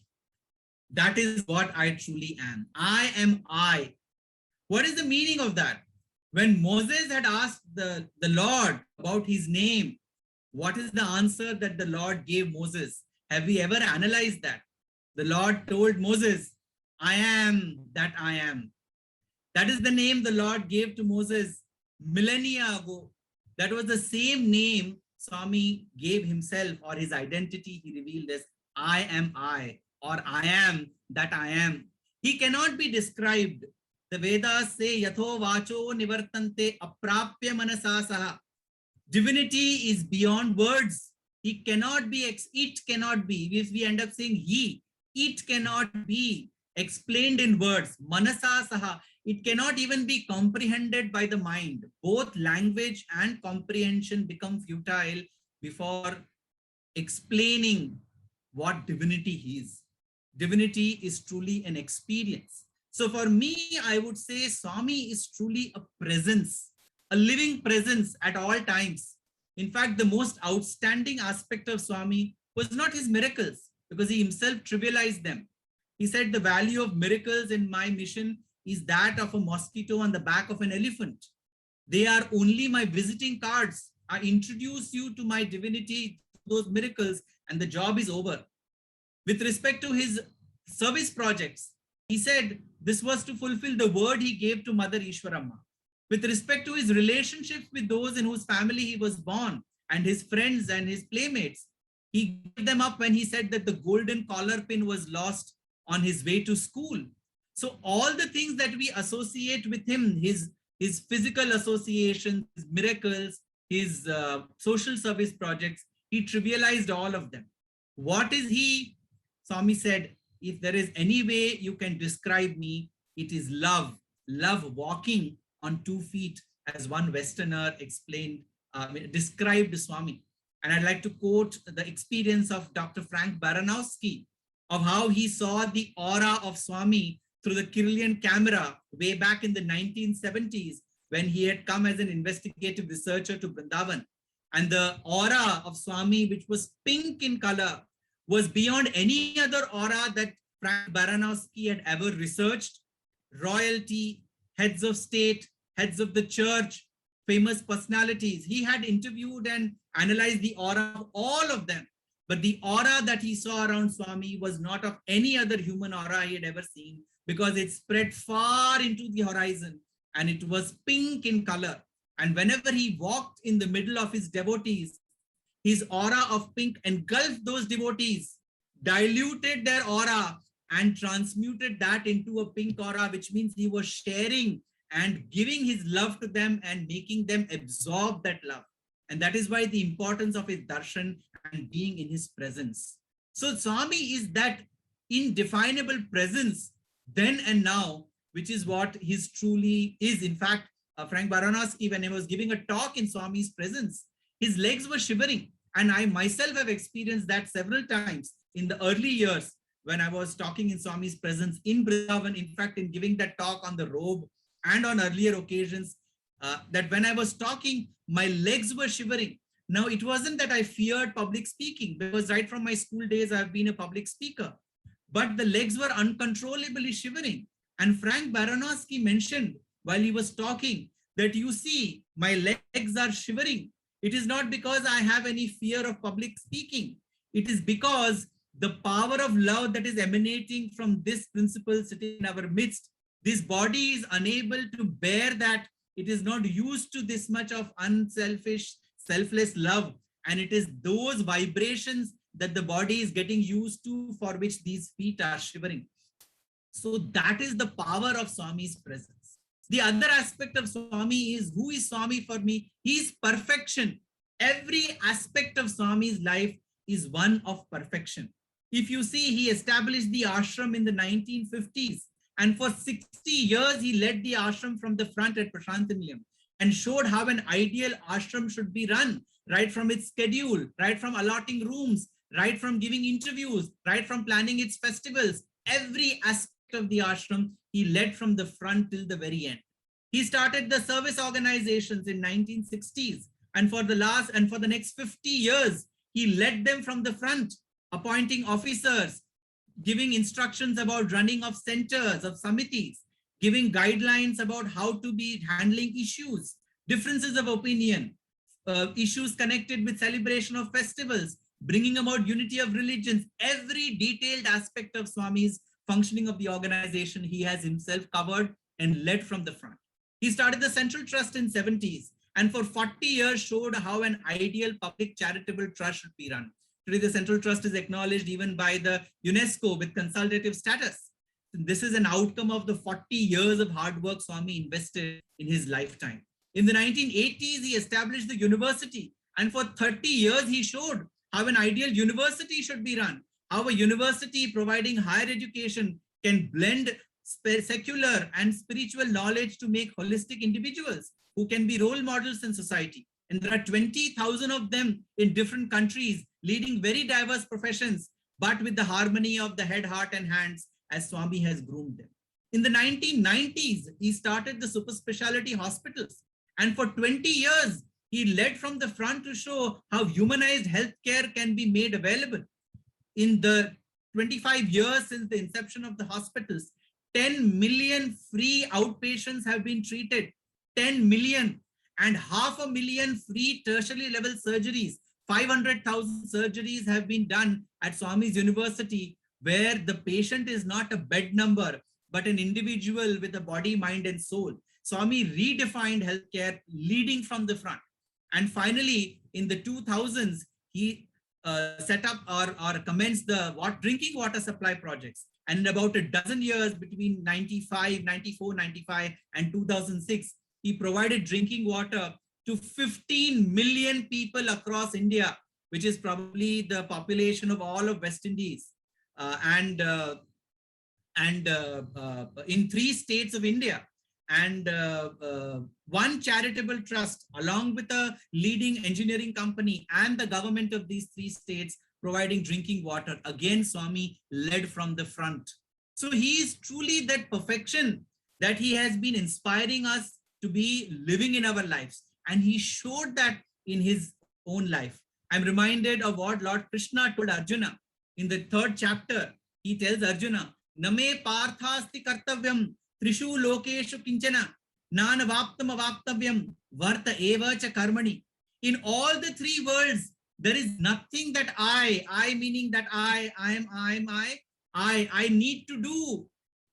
That is what I truly am. I am I." What is the meaning of that? When Moses had asked the Lord about his name, what is the answer that the Lord gave Moses? Have we ever analyzed that? The Lord told Moses, "I am that I am." That is the name the Lord gave to Moses millennia ago. That was the same name Swami gave himself, or his identity he revealed as "I am I," or "I am that I am." He cannot be described. The Vedas say "Yatho vacho nivartante aprapya manasa saha." Divinity is beyond words. It cannot be, it cannot be. If we end up saying he, it cannot be explained in words. Manasa saha. It cannot even be comprehended by the mind. Both language and comprehension become futile before explaining what divinity is. Divinity is truly an experience. So for me, I would say Swami is truly a presence, a living presence at all times. In fact, the most outstanding aspect of Swami was not his miracles, because he himself trivialized them. He said the value of miracles in my mission is that of a mosquito on the back of an elephant. They are only my visiting cards. I introduce you to my divinity, those miracles, and the job is over. With respect to his service projects, he said this was to fulfill the word he gave to Mother Ishwaramma. With respect to his relationships with those in whose family he was born, and his friends and his playmates, he gave them up when he said that the golden collar pin was lost on his way to school. So all the things that we associate with him, his physical associations, his miracles, his social service projects, he trivialized all of them. What is he? Swami said, if there is any way you can describe me, it is love. Love walking on 2 feet, as one Westerner explained, described Swami. And I'd like to quote the experience of Dr. Frank Baranowski of how he saw the aura of Swami through the Kirlian camera way back in the 1970s, when he had come as an investigative researcher to Vrindavan. And the aura of Swami, which was pink in color, was beyond any other aura that Frank Baranowski had ever researched. Royalty, heads of state, heads of the church, famous personalities. He had interviewed and analyzed the aura of all of them. But the aura that he saw around Swami was not of any other human aura he had ever seen, because it spread far into the horizon and it was pink in color. And whenever he walked in the middle of his devotees, his aura of pink engulfed those devotees, diluted their aura, and transmuted that into a pink aura, which means he was sharing and giving his love to them and making them absorb that love. And that is why the importance of his darshan and being in his presence. So Swami is that indefinable presence then and now, which is what his truly is. In fact, Frank Baranowski, when he was giving a talk in Swami's presence, his legs were shivering. And I myself have experienced that several times in the early years when I was talking in Swami's presence in Vrindavan. In fact, in giving that talk on the robe and on earlier occasions, that when I was talking, my legs were shivering. Now, it wasn't that I feared public speaking, because right from my school days, I've been a public speaker. But the legs were uncontrollably shivering. And Frank Baranowski mentioned while he was talking that, you see, my legs are shivering. It is not because I have any fear of public speaking. It is because the power of love that is emanating from this principle sitting in our midst, this body is unable to bear that. It is not used to this much of unselfish, selfless love. And it is those vibrations that the body is getting used to, for which these feet are shivering. So that is the power of Swami's presence. The other aspect of Swami is, who is Swami for me? He is perfection. Every aspect of Swami's life is one of perfection. If you see, he established the ashram in the 1950s, and for 60 years he led the ashram from the front at Prashantinilayam and showed how an ideal ashram should be run, right from its schedule, right from allotting rooms, right from giving interviews, right from planning its festivals. Every aspect of the ashram he led from the front till the very end. He started the service organizations in 1960s, and for the next 50 years he led them from the front, appointing officers, giving instructions about running of centers, of samitis, giving guidelines about how to be handling issues, differences of opinion, issues connected with celebration of festivals, bringing about unity of religions. Every detailed aspect of Swami's functioning of the organization he has himself covered and led from the front. He started the Central Trust in 70s, and for 40 years showed how an ideal public charitable trust should be run. Today, the Central Trust is acknowledged even by the UNESCO with consultative status. This is an outcome of the 40 years of hard work Swami invested in his lifetime. In the 1980s, he established the university, and for 30 years he showed how an ideal university should be run, how a university providing higher education can blend secular and spiritual knowledge to make holistic individuals who can be role models in society. And there are 20,000 of them in different countries leading very diverse professions, but with the harmony of the head, heart, and hands as Swami has groomed them. In the 1990s, he started the super specialty hospitals. And for 20 years, he led from the front to show how humanized healthcare can be made available. In the 25 years since the inception of the hospitals, 10 million free outpatients have been treated, 10 million, and 500,000 free tertiary level surgeries. 500,000 surgeries have been done at Swami's University, where the patient is not a bed number, but an individual with a body, mind, and soul. Swami redefined healthcare leading from the front. And finally, in the 2000s, he set up or commenced the drinking water supply projects. And in about a dozen years between 94, 95, and 2006, he provided drinking water to 15 million people across India, which is probably the population of all of West Indies, and in 3 states of India. And one charitable trust, along with a leading engineering company and the government of these 3 states, providing drinking water. Again, Swami led from the front. So he is truly that perfection that he has been inspiring us to be living in our lives. And he showed that in his own life. I'm reminded of what Lord Krishna told Arjuna in the 3rd chapter. He tells Arjuna, Name parthasti kartavyam trishu lokeshu kinchana nana vaptam avaptavyam varta eva cha karmani. In all the 3 worlds, there is nothing that I meaning that I need to do.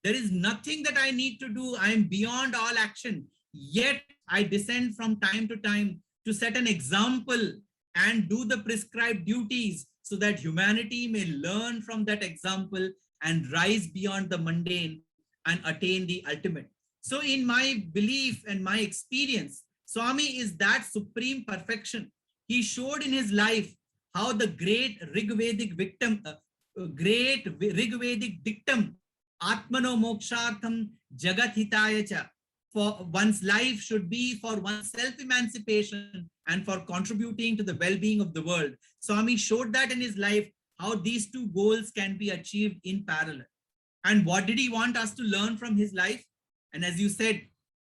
There is nothing that I need to do. I am beyond all action. Yet I descend from time to time to set an example and do the prescribed duties so that humanity may learn from that example and rise beyond the mundane and attain the ultimate. So in my belief and my experience, Swami is that supreme perfection. He showed in his life how the great Rigvedic dictum, Atmano Mokshartham Jagat Hitaya Cha, for one's life should be for one's self-emancipation and for contributing to the well-being of the world. Swami showed that in his life, how these 2 goals can be achieved in parallel. And what did he want us to learn from his life? And as you said,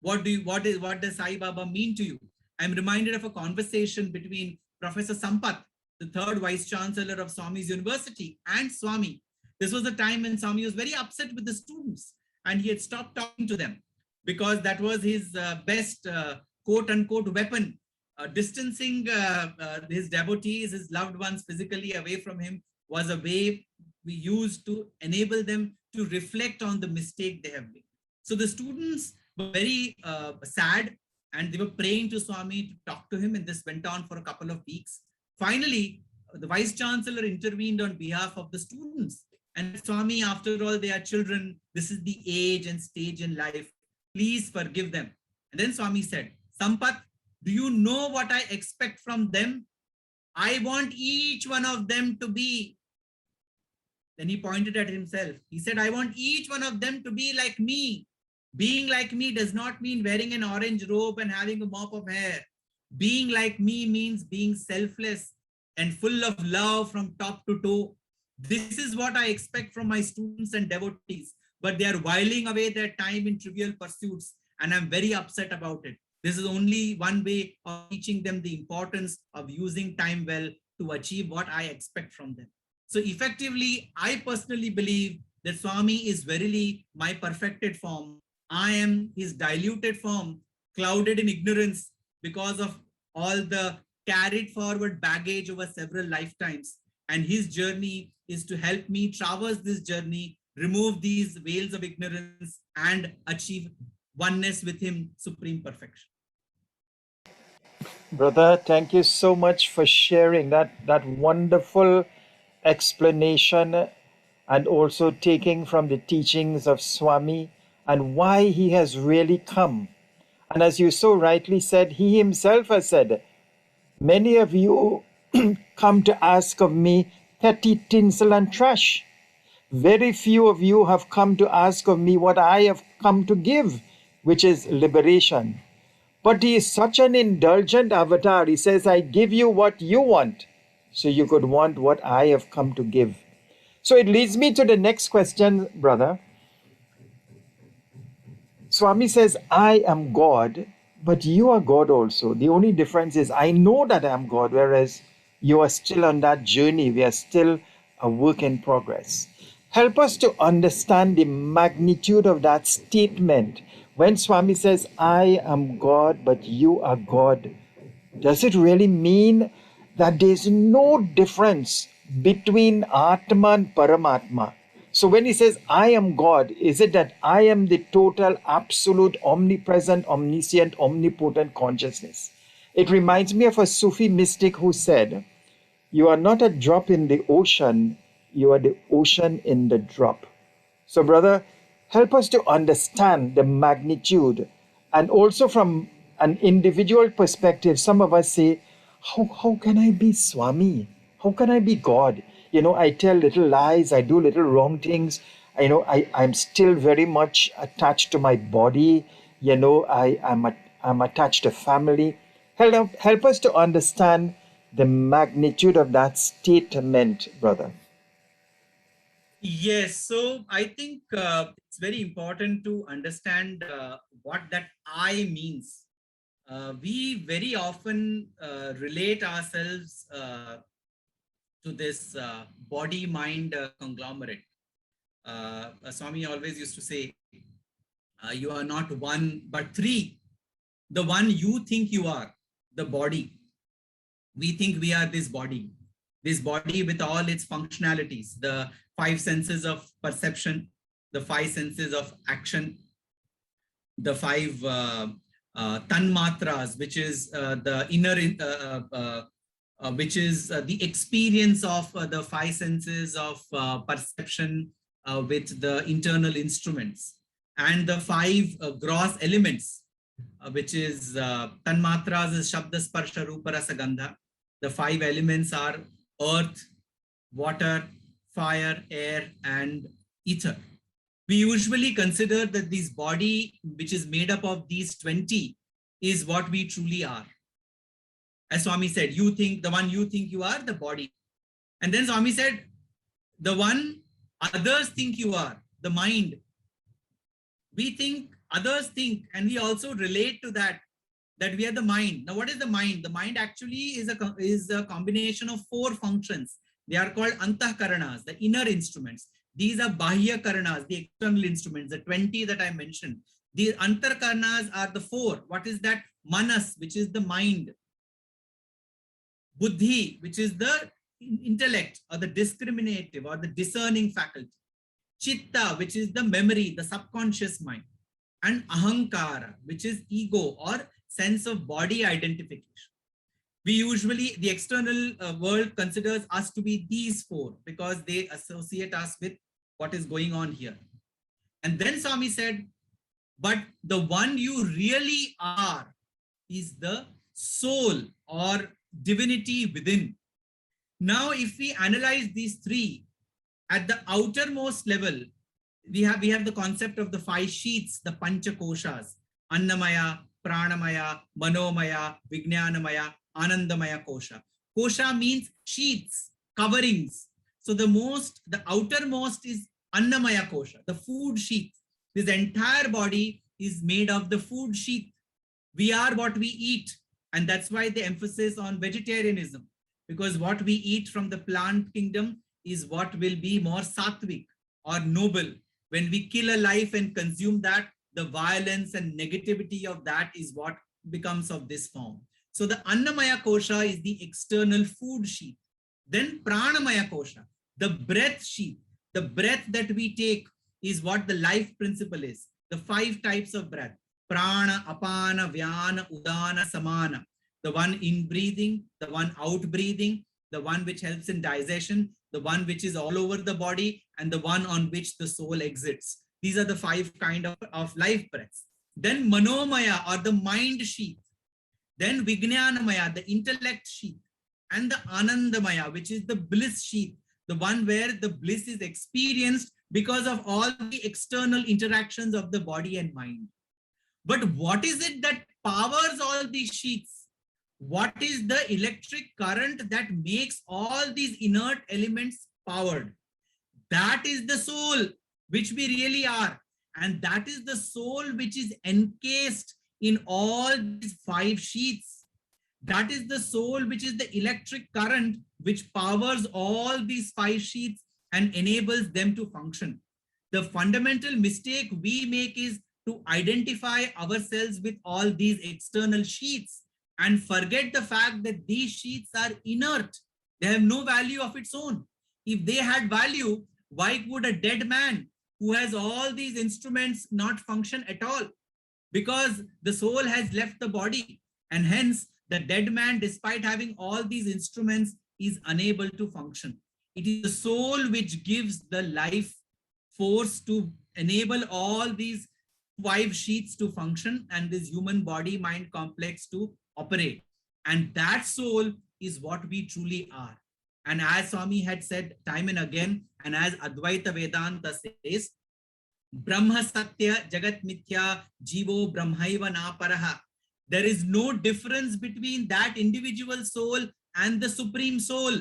what does Sai Baba mean to you? I'm reminded of a conversation between Professor Sampath, the 3rd Vice Chancellor of Swami's University, and Swami. This was the time when Swami was very upset with the students and he had stopped talking to them because that was his best quote-unquote weapon, distancing his devotees, his loved ones physically away from him was a way we used to enable them to reflect on the mistake they have made. So the students were very sad and they were praying to Swami to talk to him, and this went on for a couple of weeks. Finally, the Vice Chancellor intervened on behalf of the students. And Swami, after all, they are children. This is the age and stage in life Please forgive them. And then Swami said, Sampath, do you know what I expect from them? I want each one of them to be. Then he pointed at himself. He said, I want each one of them to be like me. Being like me does not mean wearing an orange robe and having a mop of hair. Being like me means being selfless and full of love from top to toe. This is what I expect from my students and devotees, but they are whiling away their time in trivial pursuits, and I'm very upset about it. This is only one way of teaching them the importance of using time well to achieve what I expect from them. So effectively, I personally believe that Swami is verily my perfected form. I am his diluted form, clouded in ignorance because of all the carried forward baggage over several lifetimes. And his journey is to help me traverse this journey, remove these veils of ignorance, and achieve oneness with him, supreme perfection. Brother, thank you so much for sharing that wonderful explanation and also taking from the teachings of Swami and why he has really come. And as you so rightly said, he himself has said, many of you come to ask of me petty tinsel and trash. Very few of you have come to ask of me what I have come to give, which is liberation. But he is such an indulgent avatar. He says, I give you what you want, so you could want what I have come to give. So it leads me to the next question, brother. Swami says, I am God, but you are God also. The only difference is I know that I am God, whereas you are still on that journey. We are still a work in progress. Help us to understand the magnitude of that statement. When Swami says, I am God, but you are God, does it really mean that there's no difference between Atma and Paramatma? So when he says, I am God, is it that I am the total, absolute, omnipresent, omniscient, omnipotent consciousness? It reminds me of a Sufi mystic who said, you are not a drop in the ocean, you are the ocean in the drop. So brother, help us to understand the magnitude. And also from an individual perspective, some of us say, how can I be Swami? How can I be God? You know, I tell little lies, I do little wrong things. I'm still very much attached to my body. I'm attached to family. Help us to understand the magnitude of that statement, brother. Yes, so I think it's very important to understand what that I means. We very often relate ourselves to this body-mind conglomerate. Swami always used to say, you are not one, but three. The one you think you are, the body. We think we are this body with all its functionalities, the five senses of perception, the five senses of action, the five tanmatras, which is the inner, which is the experience of the five senses of perception with the internal instruments, and the five gross elements, which is tanmatras is shabda, sparsha, rupa, rasa, gandha. The five elements are earth, water, fire, air, and ether. We usually consider that this body, which is made up of these 20, is what we truly are. As Swami said, you think, the one you think you are, the body. And then Swami said, the one others think you are, the mind. We think, others think, and we also relate to that we are the mind. Now, what is the mind? The mind actually is a combination of four functions. They are called antahkaranas, the inner instruments. These are bahya karanas, the external instruments, the 20 that I mentioned. The antarkaranas are the four. What is that? Manas, which is the mind. Buddhi, which is the intellect or the discriminative or the discerning faculty. Chitta, which is the memory, the subconscious mind. And ahankara, which is ego or sense of body identification. We usually, the external world considers us to be these four because they associate us with what is going on here. And then Swami said, But the one you really are is the soul or divinity within. Now, if we analyze these three at the outermost level, we have the concept of the five sheaths, the pancha koshas: Annamaya, Pranamaya, Manomaya, Vijnanamaya, Anandamaya kosha. Kosha means sheaths, coverings. So the outermost is Annamaya kosha, the food sheath. This entire body is made of the food sheath. We are what we eat. And that's why the emphasis on vegetarianism, because what we eat from the plant kingdom is what will be more sattvic or noble. When we kill a life and consume that, the violence and negativity of that is what becomes of this form. So the Annamaya kosha is the external food sheath. Then Pranamaya kosha, the breath sheath. The breath that we take is what the life principle is. The five types of breath: prana, apana, vyana, udana, samana. The one in breathing, the one out breathing, the one which helps in digestion, the one which is all over the body, and the one on which the soul exits. These are the five kind of life breaths. Then manomaya, or the mind sheath. Then vijnanamaya, the intellect sheath. And the anandamaya, which is the bliss sheath, the one where the bliss is experienced because of all the external interactions of the body and mind. But what is it that powers all these sheaths? What is the electric current that makes all these inert elements powered? That is the soul, which we really are. And that is the soul which is encased in all these five sheaths. That is the soul which is the electric current which powers all these five sheaths and enables them to function. The fundamental mistake we make is to identify ourselves with all these external sheaths and forget the fact that these sheaths are inert. They have no value of its own. If they had value, why would a dead man who has all these instruments not function at all? Because the soul has left the body, and hence the dead man, despite having all these instruments, is unable to function. It is the soul which gives the life force to enable all these five sheaths to function and this human body mind complex to operate. And that soul is what we truly are. And as Swami had said time and again, and as Advaita Vedanta says, Brahma Satya Jagat Mithya Jivo Brahmaiva Naparaha. There is no difference between that individual soul and the supreme soul.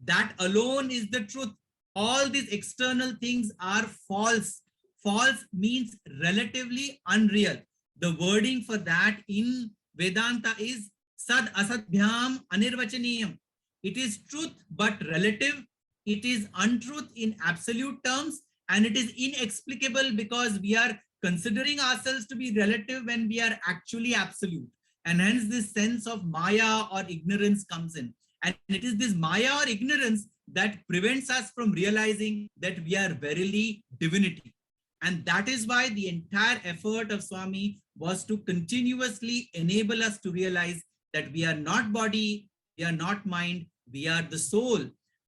That alone is the truth. All these external things are false. False means relatively unreal. The wording for that in Vedanta is Sad Asadbhyam Anirvachaniyam. It is truth but relative. It is untruth in absolute terms, and it is inexplicable because we are considering ourselves to be relative when we are actually absolute. And hence this sense of Maya or ignorance comes in. And it is this Maya or ignorance that prevents us from realizing that we are verily divinity. And that is why the entire effort of Swami was to continuously enable us to realize that we are not body, we are not mind, we are the soul.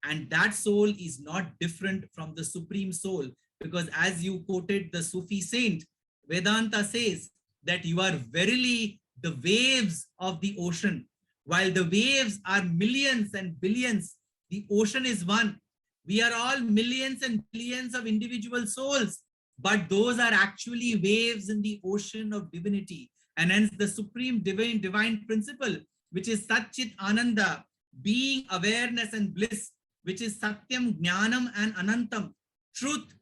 And that soul is not different from the supreme soul. Because as you quoted the Sufi saint, Vedanta says that you are verily the waves of the ocean. While the waves are millions and billions, the ocean is one. We are all millions and billions of individual souls, but those are actually waves in the ocean of divinity. And hence the supreme divine principle, which is Satchit Ananda, being, awareness and bliss, which is Satyam, Jnanam and Anantam, truth,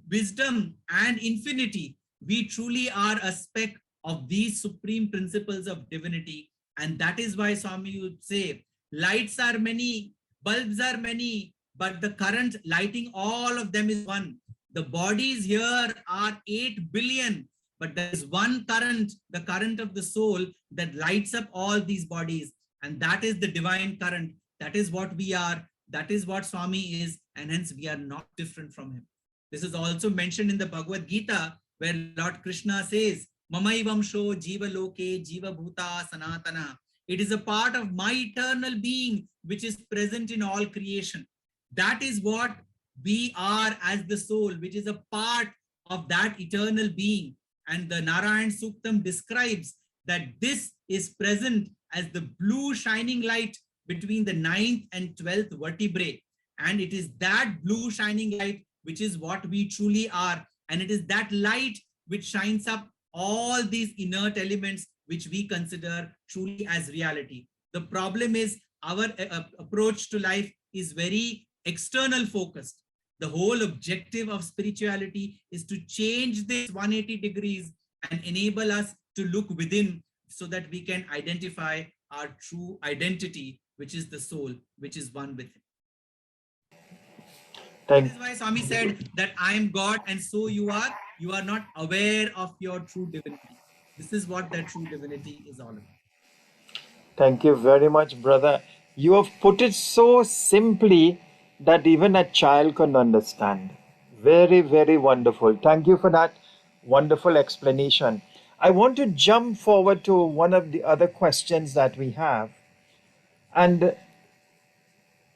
wisdom and infinity. We truly are a speck of these supreme principles of divinity. And that is why Swami would say, lights are many, bulbs are many, but the current lighting all of them is one. The bodies here are 8 billion, but there is one current, the current of the soul that lights up all these bodies. And that is the divine current. That is what we are. That is what Swami is. And hence we are not different from him. This is also mentioned in the Bhagavad Gita, where Lord Krishna says, Mamaivamsho Jiva Loke Jiva Bhuta Sanatana. It is a part of my eternal being which is present in all creation. That is what we are as the soul, which is a part of that eternal being. And the Narayan Suktam describes that this is present as the blue shining light between the 9th and 12th vertebrae. And it is that blue shining light which is what we truly are. And it is that light which shines up all these inert elements which we consider truly as reality. The problem is our approach to life is very external focused. The whole objective of spirituality is to change this 180 degrees and enable us to look within so that we can identify our true identity, which is the soul, which is one with him. That is why Swami said that I am God and so you are. You are not aware of your true divinity. This is what that true divinity is all about. Thank you very much, brother. You have put it so simply that even a child can understand. Very, very wonderful. Thank you for that wonderful explanation. I want to jump forward to one of the other questions that we have. And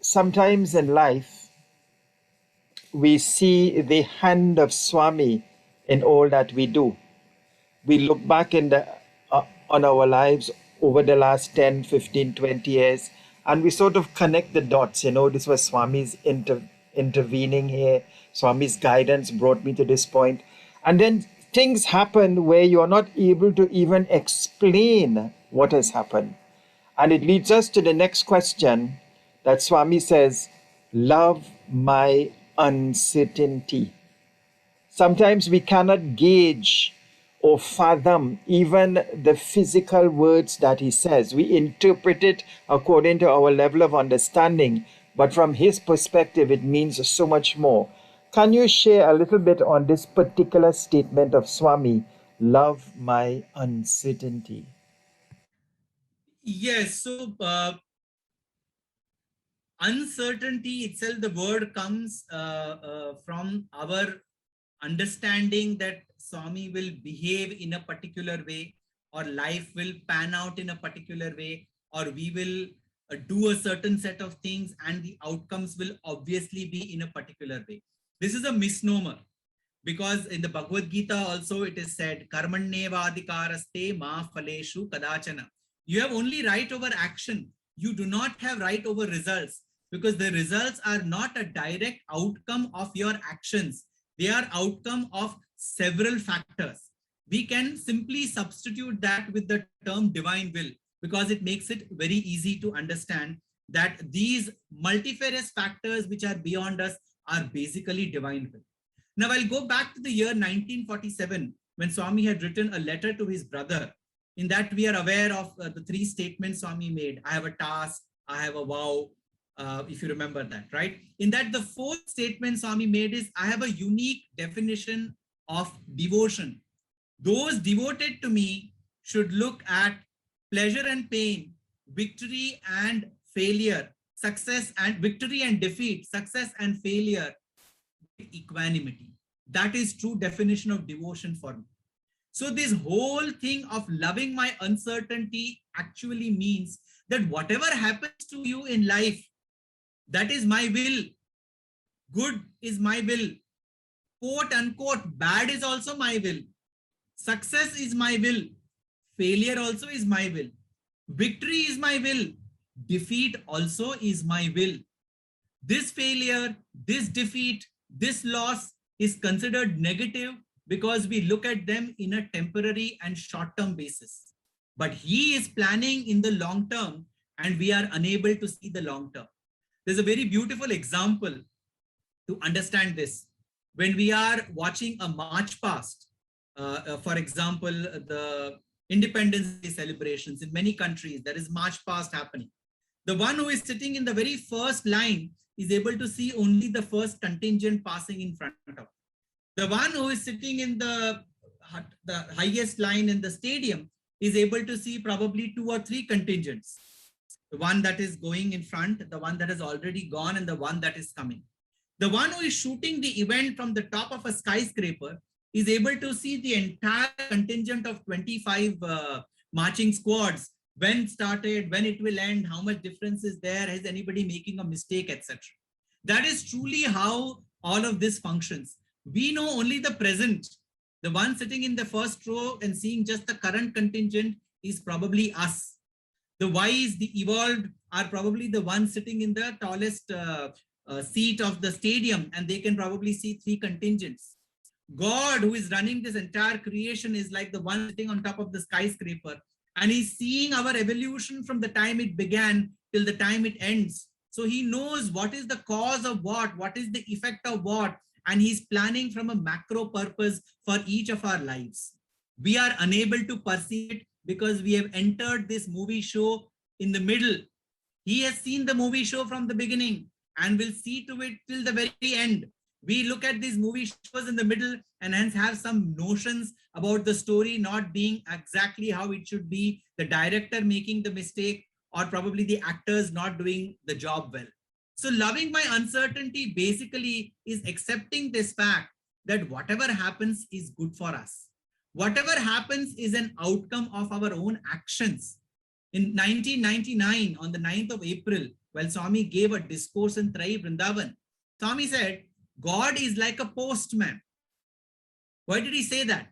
sometimes in life, we see the hand of Swami in all that we do. We look back on our lives over the last 10, 15, 20 years, and we sort of connect the dots. This was Swami's intervening here. Swami's guidance brought me to this point. And then things happen where you are not able to even explain what has happened. And it leads us to the next question that Swami says, love my uncertainty. Sometimes we cannot gauge or fathom even the physical words that he says. We interpret it according to our level of understanding, but from his perspective, it means so much more. Can you share a little bit on this particular statement of Swami, love my uncertainty? Yes, so uncertainty itself, the word comes from our understanding that Swami will behave in a particular way, or life will pan out in a particular way, or we will do a certain set of things and the outcomes will obviously be in a particular way. This is a misnomer, because in the Bhagavad Gita also it is said, Karmanyeva adhikaraste ma phaleshu kadachana. You have only right over action. You do not have right over results, because the results are not a direct outcome of your actions. They are outcome of several factors. We can simply substitute that with the term divine will, because it makes it very easy to understand that these multifarious factors which are beyond us are basically divine will. Now I'll go back to the year 1947 when Swami had written a letter to his brother. In that we are aware of the three statements Swami made. I have a task, I have a vow, if you remember that, right? In that, the fourth statement Swami made is, I have a unique definition of devotion. Those devoted to me should look at pleasure and pain, victory and failure, success and victory and defeat, success and failure, with equanimity. That is true definition of devotion for me. So this whole thing of loving my uncertainty actually means that whatever happens to you in life, that is my will. Good is my will. Quote unquote, bad is also my will. Success is my will. Failure also is my will. Victory is my will. Defeat also is my will. This failure, this defeat, this loss is considered negative because we look at them in a temporary and short-term basis. But he is planning in the long term and we are unable to see the long term. There's a very beautiful example to understand this. When we are watching a march past, for example, the Independence Day celebrations in many countries, there is march past happening. The one who is sitting in the very first line is able to see only the first contingent passing in front of him. The one who is sitting in the highest line in the stadium is able to see probably 2 or 3 contingents. The one that is going in front, the one that has already gone, and the one that is coming. The one who is shooting the event from the top of a skyscraper is able to see the entire contingent of 25 marching squads, when started, when it will end, how much difference is there, is anybody making a mistake, etc. That is truly how all of this functions. We know only the present. The one sitting in the first row and seeing just the current contingent is probably us. The wise, the evolved are probably the ones sitting in the tallest seat of the stadium, and they can probably see three contingents. God, who is running this entire creation, is like the one sitting on top of the skyscraper, and he's seeing our evolution from the time it began till the time it ends. So he knows what is the cause of what is the effect of what, and he's planning from a macro purpose for each of our lives. We are unable to perceive it because we have entered this movie show in the middle. He has seen the movie show from the beginning and will see to it till the very end. We look at these movie shows in the middle and hence have some notions about the story not being exactly how it should be, the director making the mistake, or probably the actors not doing the job well. So loving my uncertainty basically is accepting this fact that whatever happens is good for us. Whatever happens is an outcome of our own actions. In 1999, on the 9th of April, while Swami gave a discourse in Trai Vrindavan, Swami said, God is like a postman. Why did he say that?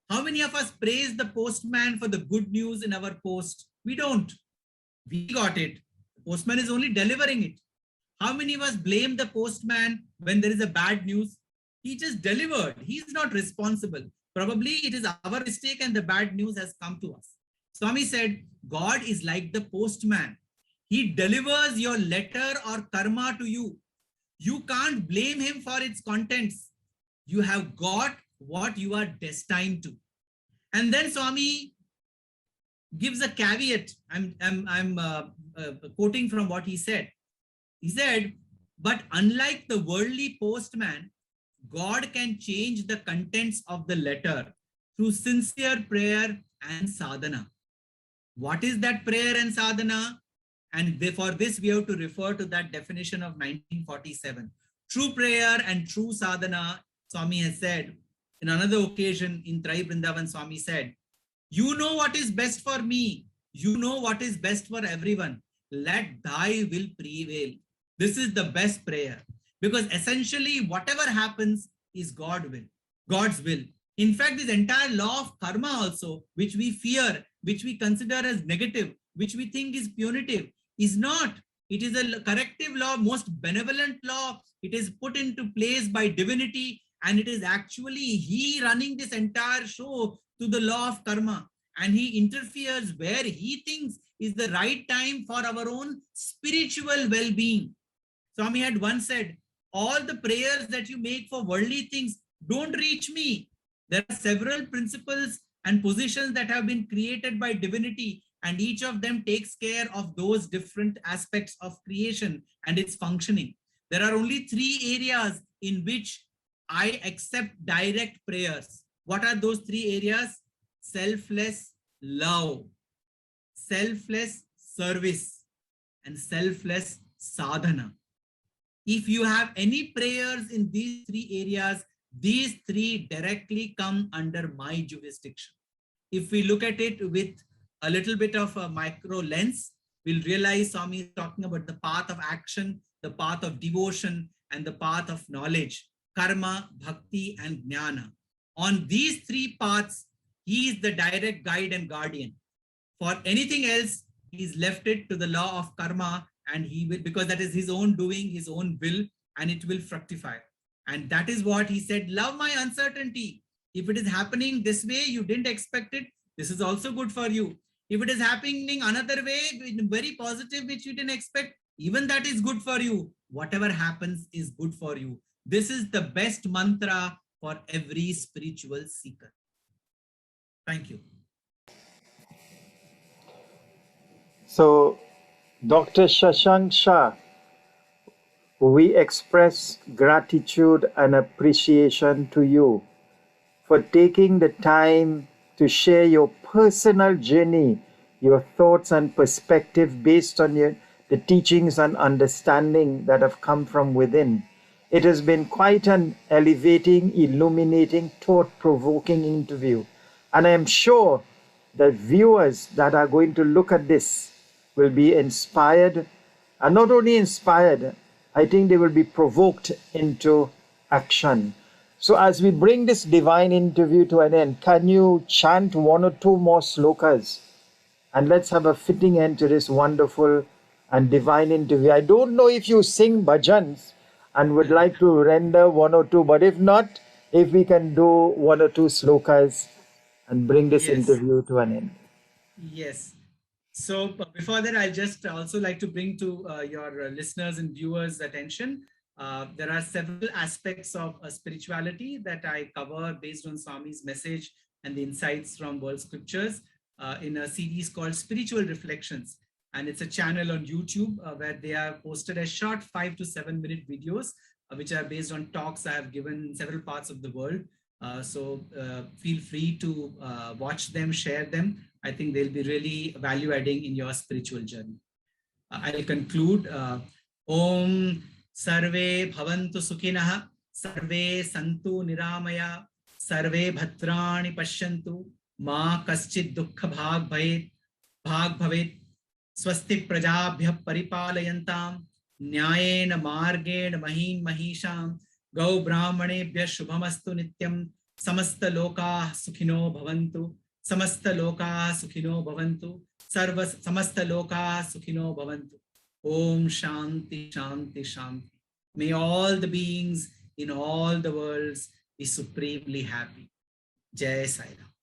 How many of us praise the postman for the good news in our post? We don't. We got it. The postman is only delivering it. How many of us blame the postman when there is a bad news? He just delivered. He's not responsible. Probably it is our mistake and the bad news has come to us. Swami said, God is like the postman. He delivers your letter or karma to you. You can't blame him for its contents. You have got what you are destined to. And then Swami gives a caveat. I'm quoting from what he said. He said, but unlike the worldly postman, God can change the contents of the letter through sincere prayer and sadhana. What is that prayer and sadhana? And for this, we have to refer to that definition of 1947. True prayer and true sadhana, Swami has said, in another occasion in Trai Vrindavan, Swami said, you know what is best for me. You know what is best for everyone. Let thy will prevail. This is the best prayer. Because essentially, whatever happens is God's will. In fact, this entire law of karma also, which we fear, which we consider as negative, which we think is punitive, is not. It is a corrective law, most benevolent law. It is put into place by divinity, and it is actually he running this entire show to the law of karma. And he interferes where he thinks is the right time for our own spiritual well-being. Swami had once said, all the prayers that you make for worldly things don't reach me. There are several principles and positions that have been created by divinity, and each of them takes care of those different aspects of creation and its functioning. There are only three areas in which I accept direct prayers. What are those three areas? Selfless love, selfless service, and selfless sadhana. If you have any prayers in these three areas, these three directly come under my jurisdiction. If we look at it with a little bit of a micro lens, we'll realize Swami is talking about the path of action, the path of devotion, and the path of knowledge, karma, bhakti, and jnana. On these three paths, he is the direct guide and guardian. For anything else, he's left it to the law of karma, and he will, because that is his own doing, his own will, and it will fructify. And that is what he said, love my uncertainty. If it is happening this way, you didn't expect it, this is also good for you. If it is happening another way, very positive, which you didn't expect, even that is good for you. Whatever happens is good for you. This is the best mantra for every spiritual seeker. Thank you. So, Dr. Shashank Shah, we express gratitude and appreciation to you for taking the time to share your personal journey, your thoughts and perspective based on the teachings and understanding that have come from within. It has been quite an elevating, illuminating, thought-provoking interview. And I am sure that viewers that are going to look at this will be inspired, and not only inspired, I think they will be provoked into action. So, as we bring this divine interview to an end, can you chant one or two more slokas? And let's have a fitting end to this wonderful and divine interview. I don't know if you sing bhajans and would like to render one or two, but if not, if we can do one or two slokas and bring this Yes. interview to an end. Yes. So before that, I'll just also like to bring to your listeners and viewers' attention. There are several aspects of spirituality that I cover based on Swami's message and the insights from world scriptures in a series called Spiritual Reflections. And it's a channel on YouTube where they are posted as short 5 to 7 minute videos, which are based on talks I have given in several parts of the world. So feel free to watch them, share them. I think they'll be really value adding in your spiritual journey. I'll conclude. Om Sarve Bhavantu Sukhinah, Sarve Santu Niramaya, Sarve Bhadrani Pashyantu, Ma Kaschid Dukkha Bhag Bhavet, Swasti Prajabhya Paripalayantam, Nyayena Margena Mahin Mahisham, Gau Brahmanebhya Shubhamastu Nityam, Samasta Loka Sukhino Bhavantu, Samasta Loka Sukhino Bhavantu, Sarva Samasta Loka Sukhino Bhavantu. Om Shanti Shanti Shanti. May all the beings in all the worlds be supremely happy. Jai Sai Ram.